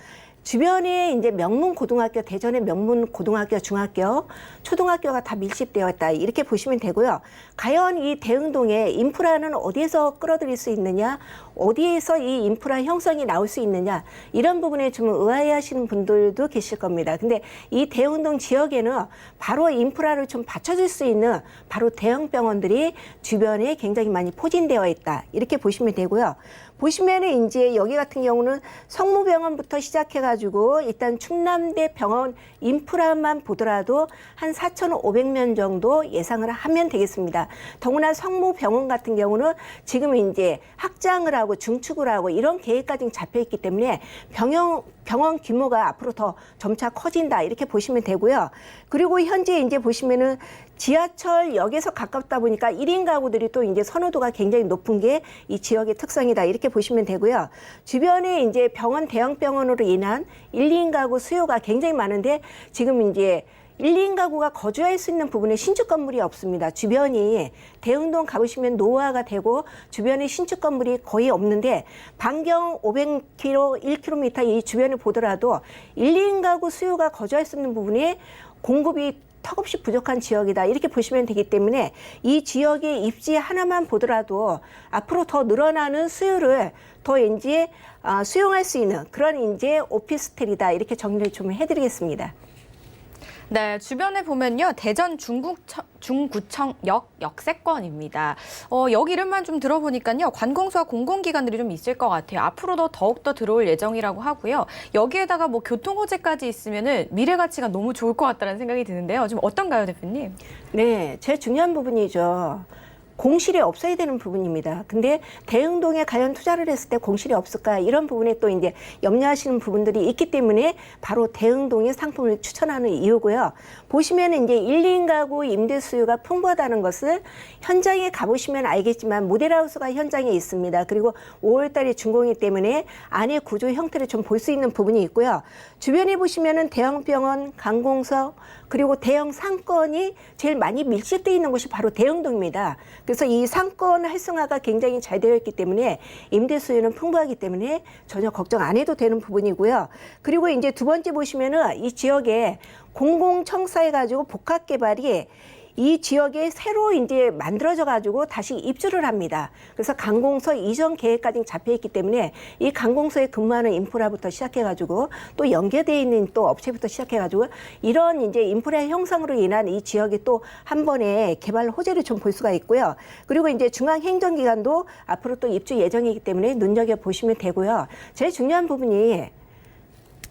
주변에 이제 명문 고등학교, 대전의 명문 고등학교, 중학교, 초등학교가 다 밀집되어 있다. 이렇게 보시면 되고요. 과연 이 대흥동의 인프라는 어디에서 끌어들일 수 있느냐? 어디에서 이 인프라 형성이 나올 수 있느냐? 이런 부분에 좀 의아해하시는 분들도 계실 겁니다. 근데 이 대흥동 지역에는 바로 인프라를 좀 받쳐줄 수 있는 바로 대형 병원들이 주변에 굉장히 많이 포진되어 있다. 이렇게 보시면 되고요. 보시면은 이제 여기 같은 경우는 성모병원부터 시작해가지고 일단 충남대 병원 인프라만 보더라도 한 4,500명 정도 예상을 하면 되겠습니다. 더구나 성모병원 같은 경우는 지금 이제 확장을 하고 중축을 하고 이런 계획까지 잡혀 있기 때문에 병원 규모가 앞으로 더 점차 커진다. 이렇게 보시면 되고요. 그리고 현재 이제 보시면은 지하철역에서 가깝다 보니까 1인 가구들이 또 이제 선호도가 굉장히 높은 게 이 지역의 특성이다. 이렇게 보시면 되고요. 주변에 이제 병원, 대형 병원으로 인한 1, 2인 가구 수요가 굉장히 많은데 지금 이제 1, 2인 가구가 거주할 수 있는 부분에 신축 건물이 없습니다. 주변이 대흥동 가보시면 노후화가 되고 주변에 신축 건물이 거의 없는데 반경 500km, 1km 이 주변을 보더라도 1, 2인 가구 수요가 거주할 수 있는 부분에 공급이 턱없이 부족한 지역이다. 이렇게 보시면 되기 때문에 이 지역의 입지 하나만 보더라도 앞으로 더 늘어나는 수요를 더 이제 수용할 수 있는 그런 이제 오피스텔이다. 이렇게 정리를 좀 해드리겠습니다. 네, 주변에 보면요. 대전 중구청역 역세권입니다. 여기 이름만 좀 들어보니까요. 관공서와 공공기관들이 좀 있을 것 같아요. 앞으로도 더욱더 들어올 예정이라고 하고요. 여기에다가 뭐 교통호재까지 있으면은 미래 가치가 너무 좋을 것 같다는 생각이 드는데요. 좀 어떤가요, 대표님? 네, 제일 중요한 부분이죠. 공실이 없어야 되는 부분입니다. 근데 대흥동에 과연 투자를 했을 때 공실이 없을까? 이런 부분에 또 이제 염려하시는 부분들이 있기 때문에 바로 대흥동의 상품을 추천하는 이유고요. 보시면 이제 1, 2인 가구 임대 수요가 풍부하다는 것을 현장에 가보시면 알겠지만 모델하우스가 현장에 있습니다. 그리고 5월 달에 준공이기 때문에 안의 구조 형태를 좀 볼 수 있는 부분이 있고요. 주변에 보시면은 대형 병원, 관공서, 그리고 대형 상권이 제일 많이 밀집되어 있는 곳이 바로 대흥동입니다. 그래서 이 상권 활성화가 굉장히 잘 되어 있기 때문에 임대 수요는 풍부하기 때문에 전혀 걱정 안 해도 되는 부분이고요. 그리고 이제 두 번째 보시면은 이 지역에 공공청사해가지고 복합개발이 이 지역에 새로 이제 만들어져 가지고 다시 입주를 합니다. 그래서 강공서 이전 계획까지 잡혀 있기 때문에 이 강공서에 근무하는 인프라부터 시작해 가지고 또 연계되어 있는 또 업체부터 시작해 가지고 이런 이제 인프라 형성으로 인한 이 지역이 또 한 번에 개발 호재를 좀 볼 수가 있고요. 그리고 이제 중앙행정기관도 앞으로 또 입주 예정이기 때문에 눈여겨 보시면 되고요. 제일 중요한 부분이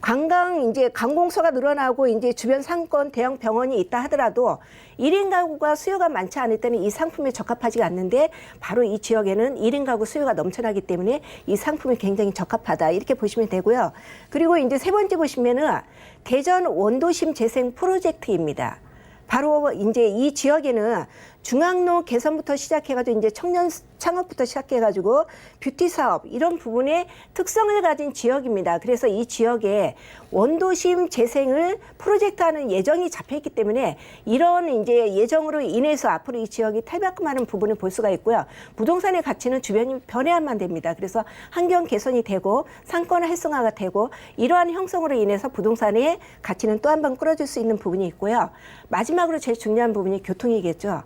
관광 이제 관공서가 늘어나고 이제 주변 상권 대형 병원이 있다 하더라도 1인 가구가 수요가 많지 않을 때는 이 상품에 적합하지가 않는데 바로 이 지역에는 1인 가구 수요가 넘쳐나기 때문에 이 상품이 굉장히 적합하다 이렇게 보시면 되고요. 그리고 이제 세 번째 보시면은 대전 원도심 재생 프로젝트입니다. 바로 이제 이 지역에는 중앙로 개선부터 시작해가지고 이제 청년 창업부터 시작해가지고 뷰티 사업 이런 부분의 특성을 가진 지역입니다. 그래서 이 지역에 원도심 재생을 프로젝트하는 예정이 잡혀있기 때문에 이런 이제 예정으로 인해서 앞으로 이 지역이 탈바꿈하는 부분을 볼 수가 있고요. 부동산의 가치는 주변이 변해야만 됩니다. 그래서 환경 개선이 되고 상권 활성화가 되고 이러한 형성으로 인해서 부동산의 가치는 또 한 번 끌어줄 수 있는 부분이 있고요. 마지막으로 제일 중요한 부분이 교통이겠죠.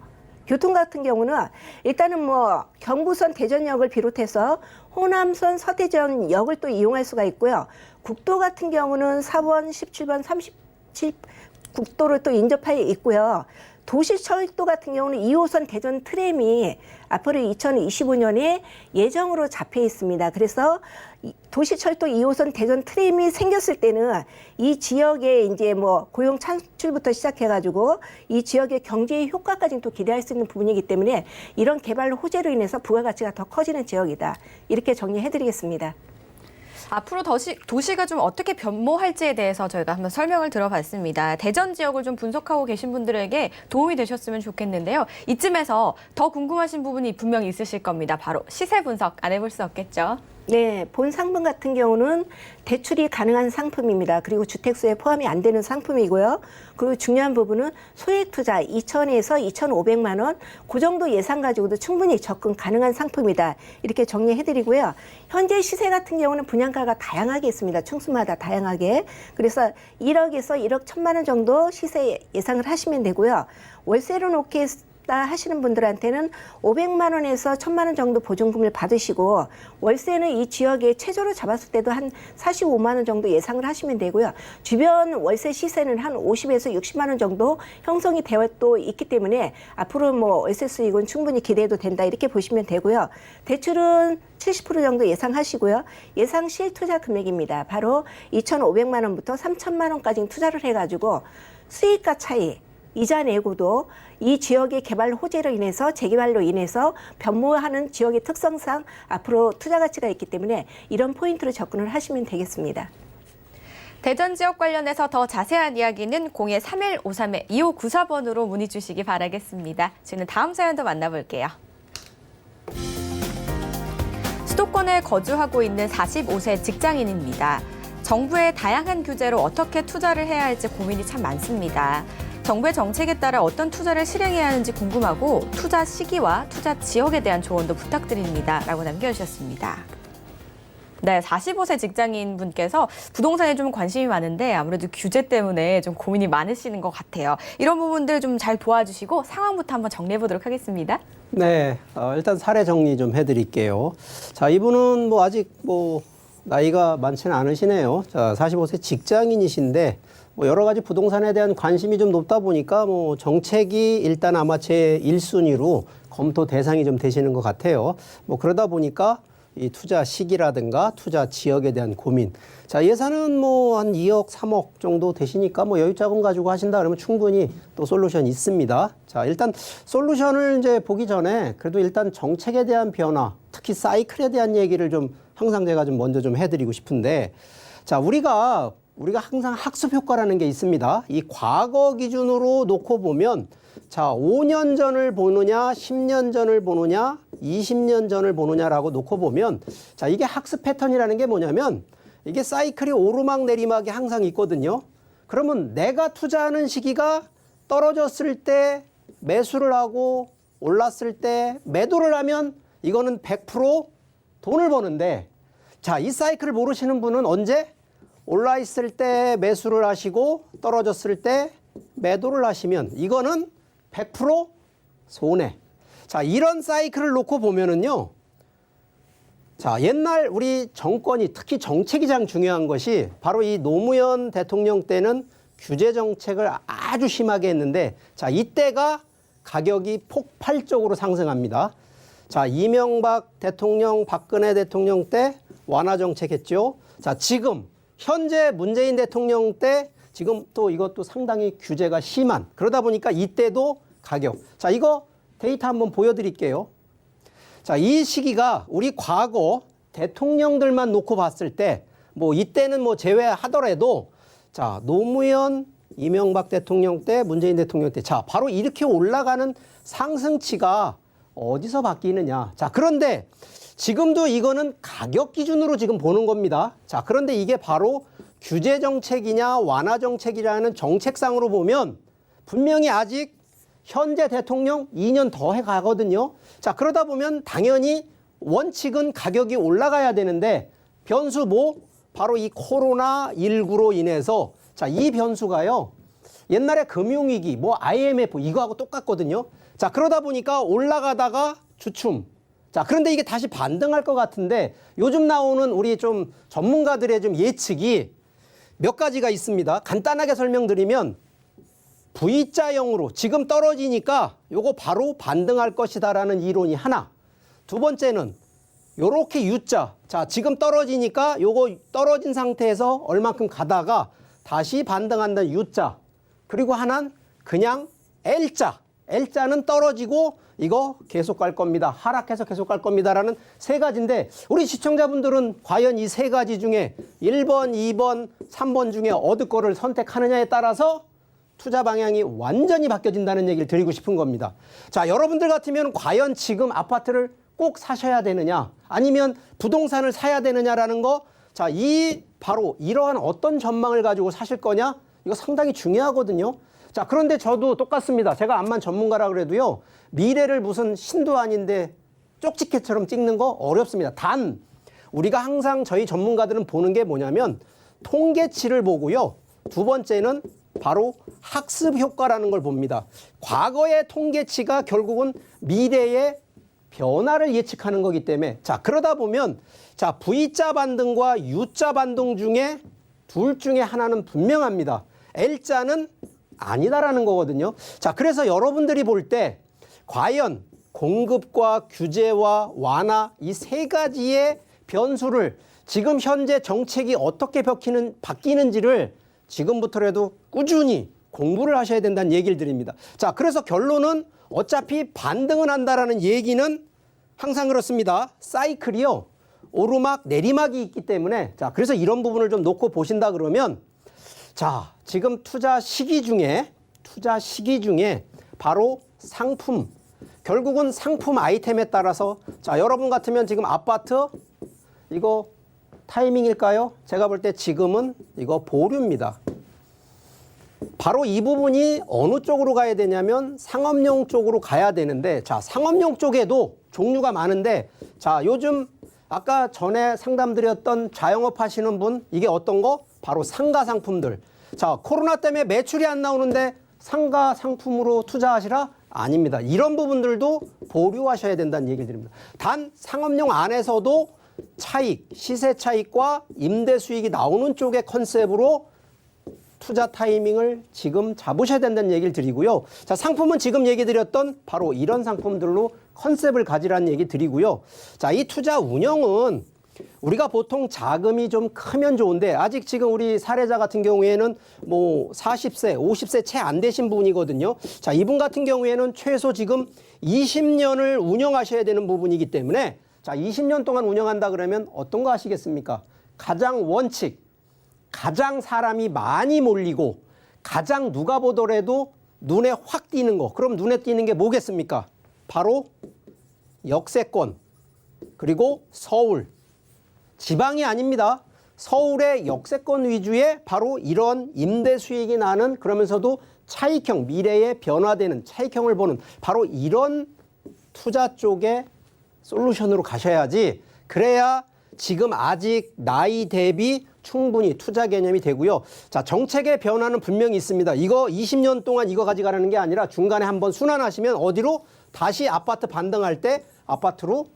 교통 같은 경우는 일단은 뭐 경부선 대전역을 비롯해서 호남선 서대전역을 또 이용할 수가 있고요. 국도 같은 경우는 4번, 17번, 37 국도를 또 인접하여 있고요. 도시철도 같은 경우는 2호선 대전 트램이 앞으로 2025년에 예정으로 잡혀 있습니다. 그래서 도시철도 2호선 대전 트램이 생겼을 때는 이 지역에 이제 뭐 고용 창출부터 시작해가지고 이 지역의 경제의 효과까지 또 기대할 수 있는 부분이기 때문에 이런 개발 호재로 인해서 부가가치가 더 커지는 지역이다. 이렇게 정리해드리겠습니다. 앞으로 도시가 좀 어떻게 변모할지에 대해서 저희가 한번 설명을 들어봤습니다. 대전 지역을 좀 분석하고 계신 분들에게 도움이 되셨으면 좋겠는데요. 이쯤에서 더 궁금하신 부분이 분명히 있으실 겁니다. 바로 시세 분석 안 해볼 수 없겠죠? 네, 본 상품 같은 경우는 대출이 가능한 상품입니다. 그리고 주택수에 포함이 안 되는 상품이고요. 그리고 중요한 부분은 소액 투자 2,000에서 2,500만 원, 그 정도 예산 가지고도 충분히 접근 가능한 상품이다. 이렇게 정리해드리고요. 현재 시세 같은 경우는 분양가가 다양하게 있습니다. 층수마다 다양하게. 그래서 1억에서 1억 1,000만 원 정도 시세 예상을 하시면 되고요. 월세로 놓겠다 하시는 분들한테는 500만 원에서 1,000만 원 정도 보증금을 받으시고 월세는 이 지역에 최저로 잡았을 때도 한 45만 원 정도 예상을 하시면 되고요. 주변 월세 시세는 한 50에서 60만 원 정도 형성이 되어 또 있기 때문에 앞으로 뭐 월세 수익은 충분히 기대해도 된다 이렇게 보시면 되고요. 대출은 70% 정도 예상하시고요. 예상 실투자 금액입니다. 바로 2,500만 원부터 3,000만 원까지 투자를 해가지고 수익과 차이 이자 내고도 이 지역의 개발 호재로 인해서 재개발로 인해서 변모하는 지역의 특성상 앞으로 투자 가치가 있기 때문에 이런 포인트로 접근을 하시면 되겠습니다. 대전 지역 관련해서 더 자세한 이야기는 02-3153-2594번으로 문의 주시기 바라겠습니다. 저희는 다음 사연도 만나볼게요. 수도권에 거주하고 있는 45세 직장인입니다. 정부의 다양한 규제로 어떻게 투자를 해야 할지 고민이 참 많습니다. 정부의 정책에 따라 어떤 투자를 실행해야 하는지 궁금하고 투자 시기와 투자 지역에 대한 조언도 부탁드립니다. 라고 남겨주셨습니다. 네, 45세 직장인 분께서 부동산에 좀 관심이 많은데 아무래도 규제 때문에 좀 고민이 많으시는 것 같아요. 이런 부분들 좀 잘 도와주시고 상황부터 한번 정리해 보도록 하겠습니다. 네, 일단 사례 정리 좀 해드릴게요. 자, 이분은 뭐 아직 뭐 나이가 많지는 않으시네요. 자, 45세 직장인이신데 뭐 여러 가지 부동산에 대한 관심이 좀 높다 보니까 뭐 정책이 일단 아마 제 1순위로 검토 대상이 좀 되시는 것 같아요. 뭐 그러다 보니까 이 투자 시기라든가 투자 지역에 대한 고민. 자, 예산은 뭐 한 2억, 3억 정도 되시니까 뭐 여유 자금 가지고 하신다 그러면 충분히 또 솔루션 있습니다. 자, 일단 솔루션을 이제 보기 전에 그래도 일단 정책에 대한 변화, 특히 사이클에 대한 얘기를 좀 항상 제가 좀 먼저 좀 해드리고 싶은데, 자, 우리가 항상 학습 효과라는 게 있습니다. 이 과거 기준으로 놓고 보면 자, 5년 전을 보느냐, 10년 전을 보느냐, 20년 전을 보느냐라고 놓고 보면 자, 이게 학습 패턴이라는 게 뭐냐면 이게 사이클이 오르막 내리막이 항상 있거든요. 그러면 내가 투자하는 시기가 떨어졌을 때 매수를 하고 올랐을 때 매도를 하면 이거는 100% 돈을 버는데 자, 이 사이클을 모르시는 분은 언제? 올라 있을 때 매수를 하시고 떨어졌을 때 매도를 하시면 이거는 100% 손해. 자, 이런 사이클을 놓고 보면은요. 자, 옛날 우리 정권이 특히 정책이 가장 중요한 것이 바로 이 노무현 대통령 때는 규제 정책을 아주 심하게 했는데 자, 이때가 가격이 폭발적으로 상승합니다. 자, 이명박 대통령, 박근혜 대통령 때 완화 정책 했죠. 자, 지금 현재 문재인 대통령 때 지금 또 이것도 상당히 규제가 심한 그러다 보니까 이때도 가격. 자, 이거 데이터 한번 보여드릴게요. 자, 이 시기가 우리 과거 대통령들만 놓고 봤을 때 뭐 이때는 뭐 제외하더라도 자, 노무현, 이명박 대통령 때, 문재인 대통령 때 자, 바로 이렇게 올라가는 상승치가 어디서 바뀌느냐. 자, 그런데 지금도 이거는 가격 기준으로 지금 보는 겁니다. 자, 그런데 이게 바로 규제 정책이냐 완화 정책이라는 정책상으로 보면 분명히 아직 현재 대통령 2년 더 해가거든요. 자, 그러다 보면 당연히 원칙은 가격이 올라가야 되는데 변수 뭐? 바로 이 코로나19로 인해서 자, 이 변수가요. 옛날에 금융위기, 뭐 IMF 이거하고 똑같거든요. 자, 그러다 보니까 올라가다가 주춤. 자, 그런데 이게 다시 반등할 것 같은데 요즘 나오는 우리 좀 전문가들의 좀 예측이 몇 가지가 있습니다. 간단하게 설명드리면 V자형으로 지금 떨어지니까 요거 바로 반등할 것이다라는 이론이 하나. 두 번째는 요렇게 U자. 자, 지금 떨어지니까 요거 떨어진 상태에서 얼만큼 가다가 다시 반등한다는 U자. 그리고 하나는 그냥 L자. L자는 떨어지고 이거 계속 갈 겁니다. 하락해서 계속 갈 겁니다라는 세 가지인데 우리 시청자분들은 과연 이 세 가지 중에 1번, 2번, 3번 중에 어느 거를 선택하느냐에 따라서 투자 방향이 완전히 바뀌어진다는 얘기를 드리고 싶은 겁니다. 자, 여러분들 같으면 과연 지금 아파트를 꼭 사셔야 되느냐 아니면 부동산을 사야 되느냐라는 거 자, 이 바로 이러한 어떤 전망을 가지고 사실 거냐 이거 상당히 중요하거든요. 자, 그런데 저도 똑같습니다. 제가 암만 전문가라 그래도요. 미래를 무슨 신도 아닌데 쪽집게처럼 찍는 거 어렵습니다. 단 우리가 항상 저희 전문가들은 보는 게 뭐냐면 통계치를 보고요. 두 번째는 바로 학습 효과라는 걸 봅니다. 과거의 통계치가 결국은 미래의 변화를 예측하는 거기 때문에 자, 그러다 보면 자, V자 반등과 U자 반등 중에 둘 중에 하나는 분명합니다. L자는 아니다라는 거거든요. 자, 그래서 여러분들이 볼 때 과연 공급과 규제와 완화 이 세 가지의 변수를 지금 현재 정책이 어떻게 바뀌는지를 지금부터라도 꾸준히 공부를 하셔야 된다는 얘기를 드립니다. 자, 그래서 결론은 어차피 반등은 한다라는 얘기는 항상 그렇습니다. 사이클이요. 오르막 내리막이 있기 때문에 자, 그래서 이런 부분을 좀 놓고 보신다 그러면 자, 지금 투자 시기 중에 바로 상품 결국은 상품 아이템에 따라서 자, 여러분 같으면 지금 아파트 이거 타이밍일까요? 제가 볼 때 지금은 이거 보류입니다. 바로 이 부분이 어느 쪽으로 가야 되냐면 상업용 쪽으로 가야 되는데 자, 상업용 쪽에도 종류가 많은데 자, 요즘 아까 전에 상담드렸던 자영업 하시는 분 이게 어떤 거? 바로 상가 상품들. 자, 코로나 때문에 매출이 안 나오는데 상가 상품으로 투자하시라? 아닙니다. 이런 부분들도 보류하셔야 된다는 얘기를 드립니다. 단 상업용 안에서도 차익, 시세 차익과 임대 수익이 나오는 쪽의 컨셉으로 투자 타이밍을 지금 잡으셔야 된다는 얘기를 드리고요. 자, 상품은 지금 얘기 드렸던 바로 이런 상품들로 컨셉을 가지라는 얘기 드리고요. 자, 이 투자 운영은 우리가 보통 자금이 좀 크면 좋은데 아직 지금 우리 사례자 같은 경우에는 뭐 40세, 50세 채 안 되신 분이거든요. 자, 이분 같은 경우에는 최소 지금 20년을 운영하셔야 되는 부분이기 때문에 자, 20년 동안 운영한다 그러면 어떤 거 하시겠습니까? 가장 원칙, 가장 사람이 많이 몰리고 가장 누가 보더라도 눈에 확 띄는 거. 그럼 눈에 띄는 게 뭐겠습니까? 바로 역세권 그리고 서울. 지방이 아닙니다. 서울의 역세권 위주의 바로 이런 임대 수익이 나는 그러면서도 차익형, 미래에 변화되는 차익형을 보는 바로 이런 투자 쪽의 솔루션으로 가셔야지 그래야 지금 아직 나이 대비 충분히 투자 개념이 되고요. 자, 정책의 변화는 분명히 있습니다. 이거 20년 동안 이거 가져가는 게 아니라 중간에 한번 순환하시면 어디로 다시 아파트 반등할 때 아파트로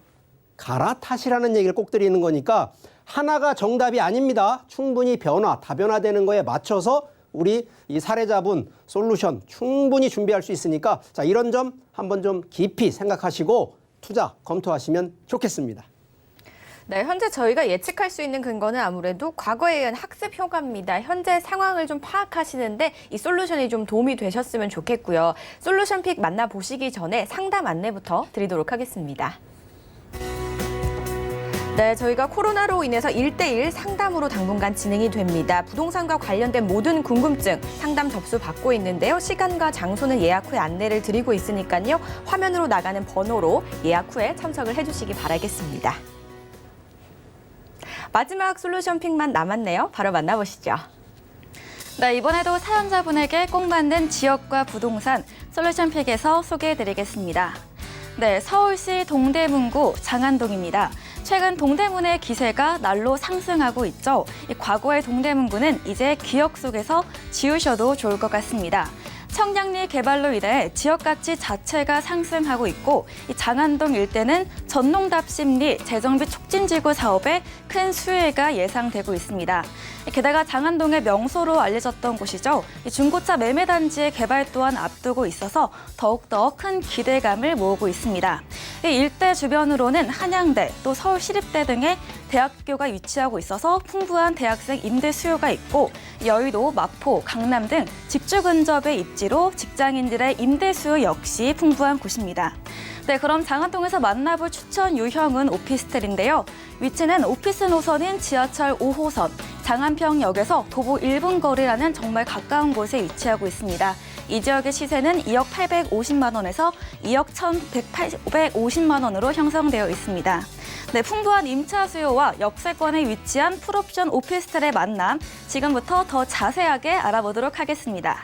갈아타시라는 얘기를 꼭 드리는 거니까 하나가 정답이 아닙니다. 충분히 변화, 다변화되는 거에 맞춰서 우리 이 사례자분 솔루션 충분히 준비할 수 있으니까 자, 이런 점 한번 좀 깊이 생각하시고 투자 검토하시면 좋겠습니다. 네, 현재 저희가 예측할 수 있는 근거는 아무래도 과거에 의한 학습 효과입니다. 현재 상황을 좀 파악하시는데 이 솔루션이 좀 도움이 되셨으면 좋겠고요. 솔루션 픽 만나보시기 전에 상담 안내부터 드리도록 하겠습니다. 네, 저희가 코로나로 인해서 1대1 상담으로 당분간 진행이 됩니다. 부동산과 관련된 모든 궁금증 상담 접수 받고 있는데요. 시간과 장소는 예약 후에 안내를 드리고 있으니까요. 화면으로 나가는 번호로 예약 후에 참석을 해주시기 바라겠습니다. 마지막 솔루션 픽만 남았네요. 바로 만나보시죠. 네, 이번에도 사연자분에게 꼭 맞는 지역과 부동산 솔루션 픽에서 소개해드리겠습니다. 네, 서울시 동대문구 장안동입니다. 최근 동대문의 기세가 날로 상승하고 있죠. 과거의 동대문구는 이제 기억 속에서 지우셔도 좋을 것 같습니다. 청량리 개발로 인해 지역 가치 자체가 상승하고 있고 이 장안동 일대는 전농답심리 재정비 촉진지구 사업에 큰 수혜가 예상되고 있습니다. 게다가 장안동의 명소로 알려졌던 곳이죠. 이 중고차 매매 단지의 개발 또한 앞두고 있어서 더욱더 큰 기대감을 모으고 있습니다. 이 일대 주변으로는 한양대, 또 서울시립대 등의 대학교가 위치하고 있어서 풍부한 대학생 임대 수요가 있고 여의도, 마포, 강남 등 직주 근접의 입지로 직장인들의 임대 수요 역시 풍부한 곳입니다. 네, 그럼 장안동에서 만나볼 추천 유형은 오피스텔인데요. 위치는 오피스 노선인 지하철 5호선, 장안평역에서 도보 1분 거리라는 정말 가까운 곳에 위치하고 있습니다. 이 지역의 시세는 2억 850만 원에서 2억 1,150만 원으로 형성되어 있습니다. 네, 풍부한 임차 수요와 역세권에 위치한 풀옵션 오피스텔의 만남, 지금부터 더 자세하게 알아보도록 하겠습니다.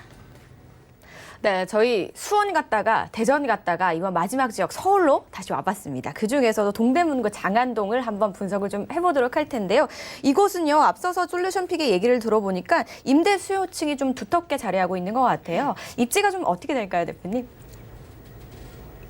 네, 저희 수원 갔다가 대전 갔다가 이번 마지막 지역 서울로 다시 와봤습니다. 그중에서도 동대문구 장안동을 한번 분석을 좀 해보도록 할 텐데요. 이곳은요, 앞서서 솔루션 픽의 얘기를 들어보니까 임대 수요층이 좀 두텁게 자리하고 있는 것 같아요. 입지가 좀 어떻게 될까요, 대표님?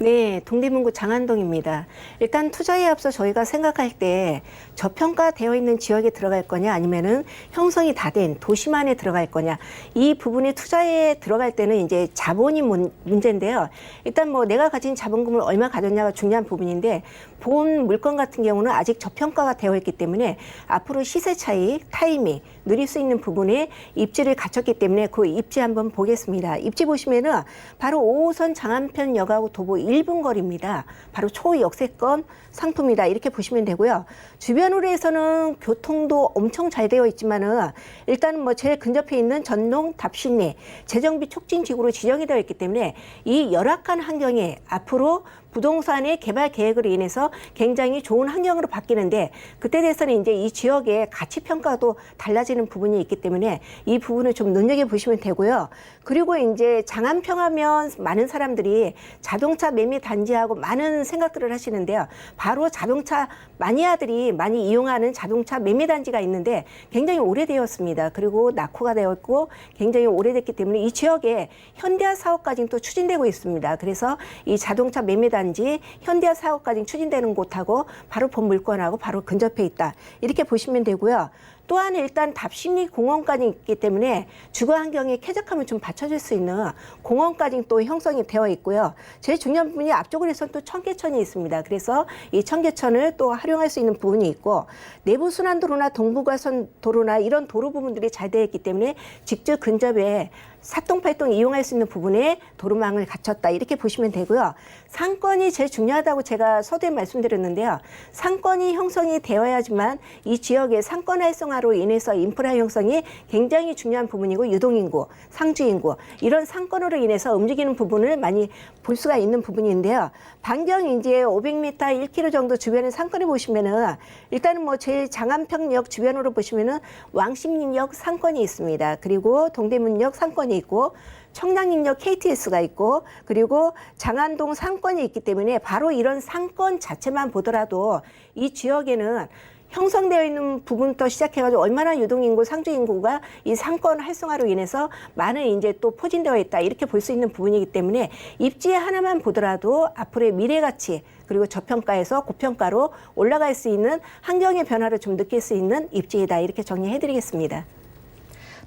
네, 동대문구 장안동입니다. 일단 투자에 앞서 저희가 생각할 때 저평가되어 있는 지역에 들어갈 거냐 아니면은 형성이 다 된 도시만에 들어갈 거냐, 이 부분에 투자에 들어갈 때는 이제 자본이 문제인데요. 일단 뭐 내가 가진 자본금을 얼마 가졌냐가 중요한 부분인데 본 물건 같은 경우는 아직 저평가가 되어 있기 때문에 앞으로 시세 차이, 타이밍 누릴 수 있는 부분에 입지를 갖췄기 때문에 그 입지 한번 보겠습니다. 입지 보시면은 바로 5호선 장안편역하고 도보 1분 거리입니다. 바로 초역세권 상품이다, 이렇게 보시면 되고요. 주변으로 해서는 교통도 엄청 잘 되어 있지만은 일단은 뭐 제일 근접해 있는 전농 답신리 재정비 촉진 지구로 지정이 되어 있기 때문에 이 열악한 환경에 앞으로 부동산의 개발 계획으로 인해서 굉장히 좋은 환경으로 바뀌는데, 그때 돼서는 이제 이 지역의 가치 평가도 달라지는 부분이 있기 때문에 이 부분을 좀 눈여겨보시면 되고요. 그리고 이제 장안평하면 많은 사람들이 자동차 매매 단지하고 많은 생각들을 하시는데요. 바로 자동차 마니아들이 많이 이용하는 자동차 매매 단지가 있는데 굉장히 오래되었습니다. 그리고 낙후가 되었고 굉장히 오래됐기 때문에 이 지역에 현대화 사업까지 또 추진되고 있습니다. 그래서 이 자동차 매매 단지 현대화 사업까지 추진되는 곳하고 바로 본 물건하고 바로 근접해 있다, 이렇게 보시면 되고요. 또한 일단 답심리 공원까지 있기 때문에 주거 환경에 쾌적함을 좀 받쳐줄 수 있는 공원까지 또 형성이 되어 있고요. 제일 중요한 부분이 앞쪽으로 해서 또 청계천이 있습니다. 그래서 이 청계천을 또 활용할 수 있는 부분이 있고, 내부 순환도로나 동부가선 도로나 이런 도로 부분들이 잘 되어 있기 때문에 직접 근접에 사통팔통 이용할 수 있는 부분에 도로망을 갖췄다, 이렇게 보시면 되고요. 상권이 제일 중요하다고 제가 서두에 말씀드렸는데요. 상권이 형성이 되어야지만 이 지역의 상권 활성화로 인해서 인프라 형성이 굉장히 중요한 부분이고, 유동인구, 상주인구 이런 상권으로 인해서 움직이는 부분을 많이 볼 수가 있는 부분인데요. 반경 이제 500m, 1km 정도 주변의 상권을 보시면은 일단은 뭐 제일 장안평역 주변으로 보시면은 왕십리역 상권이 있습니다. 그리고 동대문역 상권이 있고, 청량리역 KTS가 있고, 그리고 장안동 상권이 있기 때문에 바로 이런 상권 자체만 보더라도 이 지역에는 형성되어 있는 부분부터 시작해가지고 얼마나 유동인구, 상주인구가 이 상권 활성화로 인해서 많은 이제 또 포진되어 있다 이렇게 볼 수 있는 부분이기 때문에 입지 하나만 보더라도 앞으로의 미래 가치 그리고 저평가에서 고평가로 올라갈 수 있는 환경의 변화를 좀 느낄 수 있는 입지이다 이렇게 정리해드리겠습니다.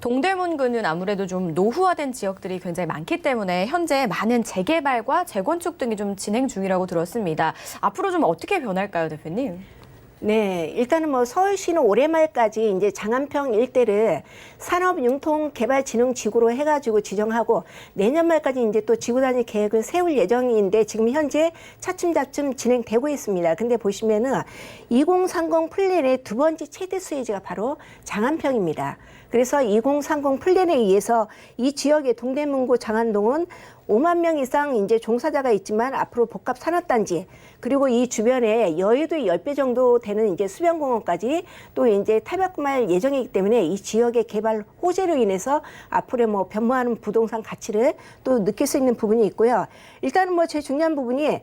동대문구는 아무래도 좀 노후화된 지역들이 굉장히 많기 때문에 현재 많은 재개발과 재건축 등이 좀 진행 중이라고 들었습니다. 앞으로 좀 어떻게 변할까요, 대표님? 네, 일단은 뭐 서울시는 올해 말까지 이제 장안평 일대를 산업융통개발진흥지구로 해가지고 지정하고 내년 말까지 이제 또 지구 단위 계획을 세울 예정인데 지금 현재 차츰차츰 진행되고 있습니다. 근데 보시면은 2030 플랜의 두 번째 최대 수혜지가 바로 장안평입니다. 그래서 2030 플랜에 의해서 이 지역의 동대문구 장안동은 5만 명 이상 이제 종사자가 있지만 앞으로 복합 산업단지 그리고 이 주변에 여의도의 10배 정도 되는 이제 수변공원까지 또 이제 탈바꿈할 예정이기 때문에 이 지역의 개발 호재로 인해서 앞으로 뭐 변모하는 부동산 가치를 또 느낄 수 있는 부분이 있고요. 일단은 뭐 제일 중요한 부분이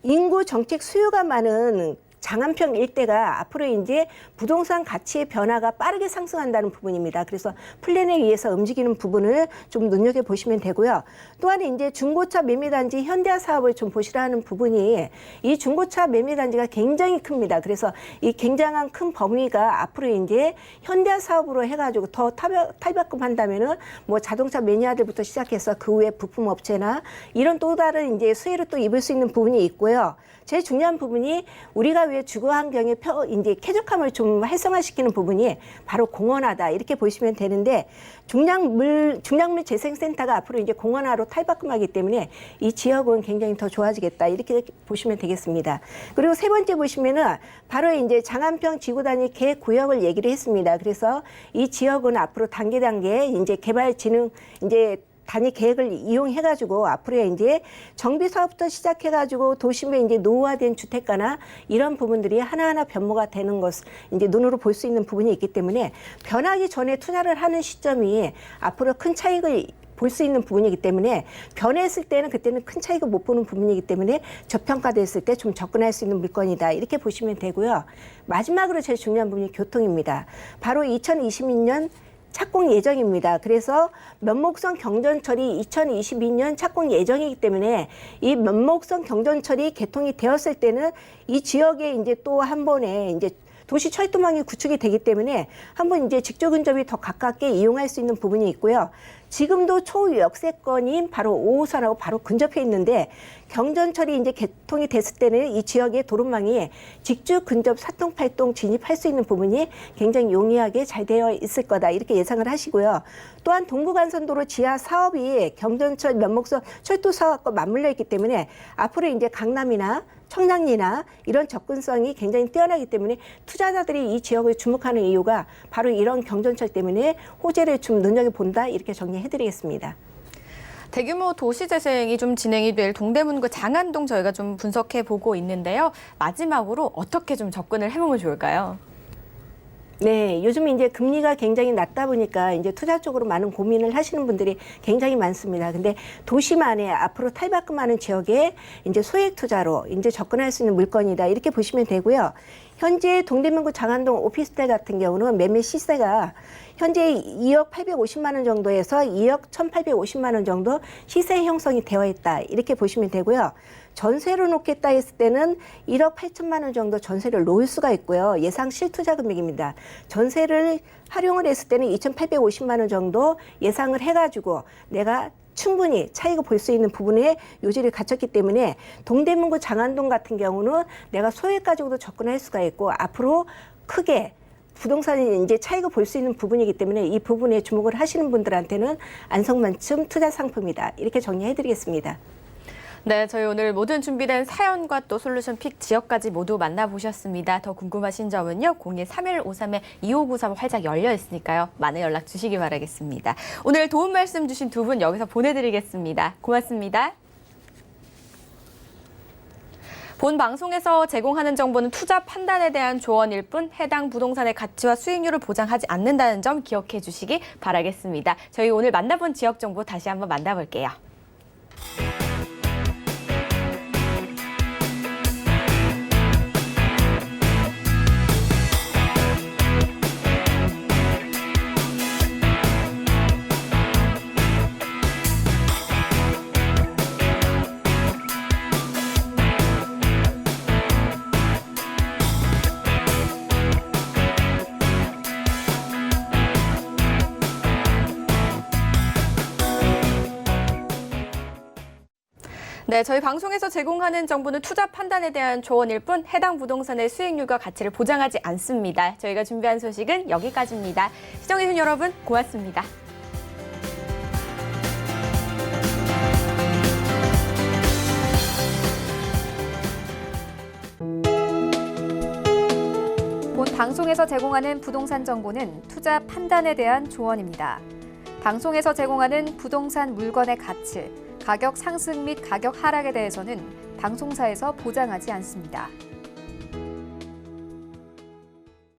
인구 정책 수요가 많은 장안평 일대가 앞으로 이제 부동산 가치의 변화가 빠르게 상승한다는 부분입니다. 그래서 플랜에 의해서 움직이는 부분을 좀 눈여겨보시면 되고요. 또한 이제 중고차 매매단지 현대화 사업을 좀 보시라는 부분이 이 중고차 매매단지가 굉장히 큽니다. 그래서 이 굉장한 큰 범위가 앞으로 이제 현대화 사업으로 해가지고 더 탈바꿈한다면은 뭐 자동차 매니아들부터 시작해서 그 후에 부품업체나 이런 또 다른 이제 수혜를 또 입을 수 있는 부분이 있고요. 제일 중요한 부분이 우리가 왜 주거 환경의 이제 쾌적함을 좀 활성화시키는 부분이 바로 공원화다 이렇게 보시면 되는데 중량물 재생센터가 앞으로 이제 공원화로 탈바꿈하기 때문에 이 지역은 굉장히 더 좋아지겠다 이렇게 보시면 되겠습니다. 그리고 세 번째 보시면은 바로 이제 장안평 지구 단위 계획 구역을 얘기를 했습니다. 그래서 이 지역은 앞으로 단계 이제 개발 진흥 이제 단위 계획을 이용해가지고 앞으로 이제 정비 사업부터 시작해가지고 도심의 이제 노후화된 주택가나 이런 부분들이 하나하나 변모가 되는 것 이제 눈으로 볼 수 있는 부분이 있기 때문에 변하기 전에 투자를 하는 시점이 앞으로 큰 차익을 볼 수 있는 부분이기 때문에 변했을 때는 그때는 큰 차익을 못 보는 부분이기 때문에 저평가됐을 때 좀 접근할 수 있는 물건이다 이렇게 보시면 되고요. 마지막으로 제일 중요한 부분이 교통입니다. 바로 2022년 착공 예정입니다. 그래서 면목성 경전철이 2022년 착공 예정이기 때문에 이 면목성 경전철이 개통이 되었을 때는 이 지역에 이제 또 한 번에 이제 도시 철도망이 구축이 되기 때문에 한번 이제 직조 근접이 더 가깝게 이용할 수 있는 부분이 있고요. 지금도 초역세권인 바로 5호선하고 바로 근접해 있는데 경전철이 이제 개통이 됐을 때는 이 지역의 도로망이 직주 근접 사통팔동 진입할 수 있는 부분이 굉장히 용이하게 잘 되어 있을 거다 이렇게 예상을 하시고요. 또한 동부간선도로 지하 사업이 경전철 면목선 철도 사업과 맞물려 있기 때문에 앞으로 이제 강남이나 청량리나 이런 접근성이 굉장히 뛰어나기 때문에 투자자들이 이 지역을 주목하는 이유가 바로 이런 경전철 때문에 호재를 좀 눈여겨본다 이렇게 정리해드리겠습니다. 대규모 도시재생이 좀 진행이 될 동대문구 장안동 저희가 좀 분석해 보고 있는데요. 마지막으로 어떻게 좀 접근을 해보면 좋을까요? 네, 요즘 이제 금리가 굉장히 낮다 보니까 이제 투자 쪽으로 많은 고민을 하시는 분들이 굉장히 많습니다. 근데 도시만에 앞으로 탈바꿈하는 지역에 이제 소액 투자로 이제 접근할 수 있는 물건이다 이렇게 보시면 되고요. 현재 동대문구 장안동 오피스텔 같은 경우는 매매 시세가 현재 2억 850만 원 정도에서 2억 1,850만 원 정도 시세 형성이 되어 있다 이렇게 보시면 되고요. 전세로 놓겠다 했을 때는 1억 8천만 원 정도 전세를 놓을 수가 있고요. 예상 실투자 금액입니다. 전세를 활용을 했을 때는 2,850만 원 정도 예상을 해가지고 내가 충분히 차익을 볼 수 있는 부분에 요지를 갖췄기 때문에 동대문구 장안동 같은 경우는 내가 소액 가지고도 접근할 수가 있고 앞으로 크게 부동산이 이제 차익을 볼 수 있는 부분이기 때문에 이 부분에 주목을 하시는 분들한테는 안성맞춤 투자 상품이다. 이렇게 정리해드리겠습니다. 네, 저희 오늘 모든 준비된 사연과 또 솔루션 픽 지역까지 모두 만나보셨습니다. 더 궁금하신 점은요. 02-3153-2593 활짝 열려 있으니까요. 많은 연락 주시기 바라겠습니다. 오늘 도움 말씀 주신 두 분 여기서 보내드리겠습니다. 고맙습니다. 본 방송에서 제공하는 정보는 투자 판단에 대한 조언일 뿐 해당 부동산의 가치와 수익률을 보장하지 않는다는 점 기억해 주시기 바라겠습니다. 저희 오늘 만나본 지역 정보 다시 한번 만나볼게요. 네, 저희 방송에서 제공하는 정보는 투자 판단에 대한 조언일 뿐 해당 부동산의 수익률과 가치를 보장하지 않습니다. 저희가 준비한 소식은 여기까지입니다. 시청해주신 여러분 고맙습니다. 본 방송에서 제공하는 부동산 정보는 투자 판단에 대한 조언입니다. 방송에서 제공하는 부동산 물건의 가치, 가격 상승 및 가격 하락에 대해서는 방송사에서 보장하지 않습니다.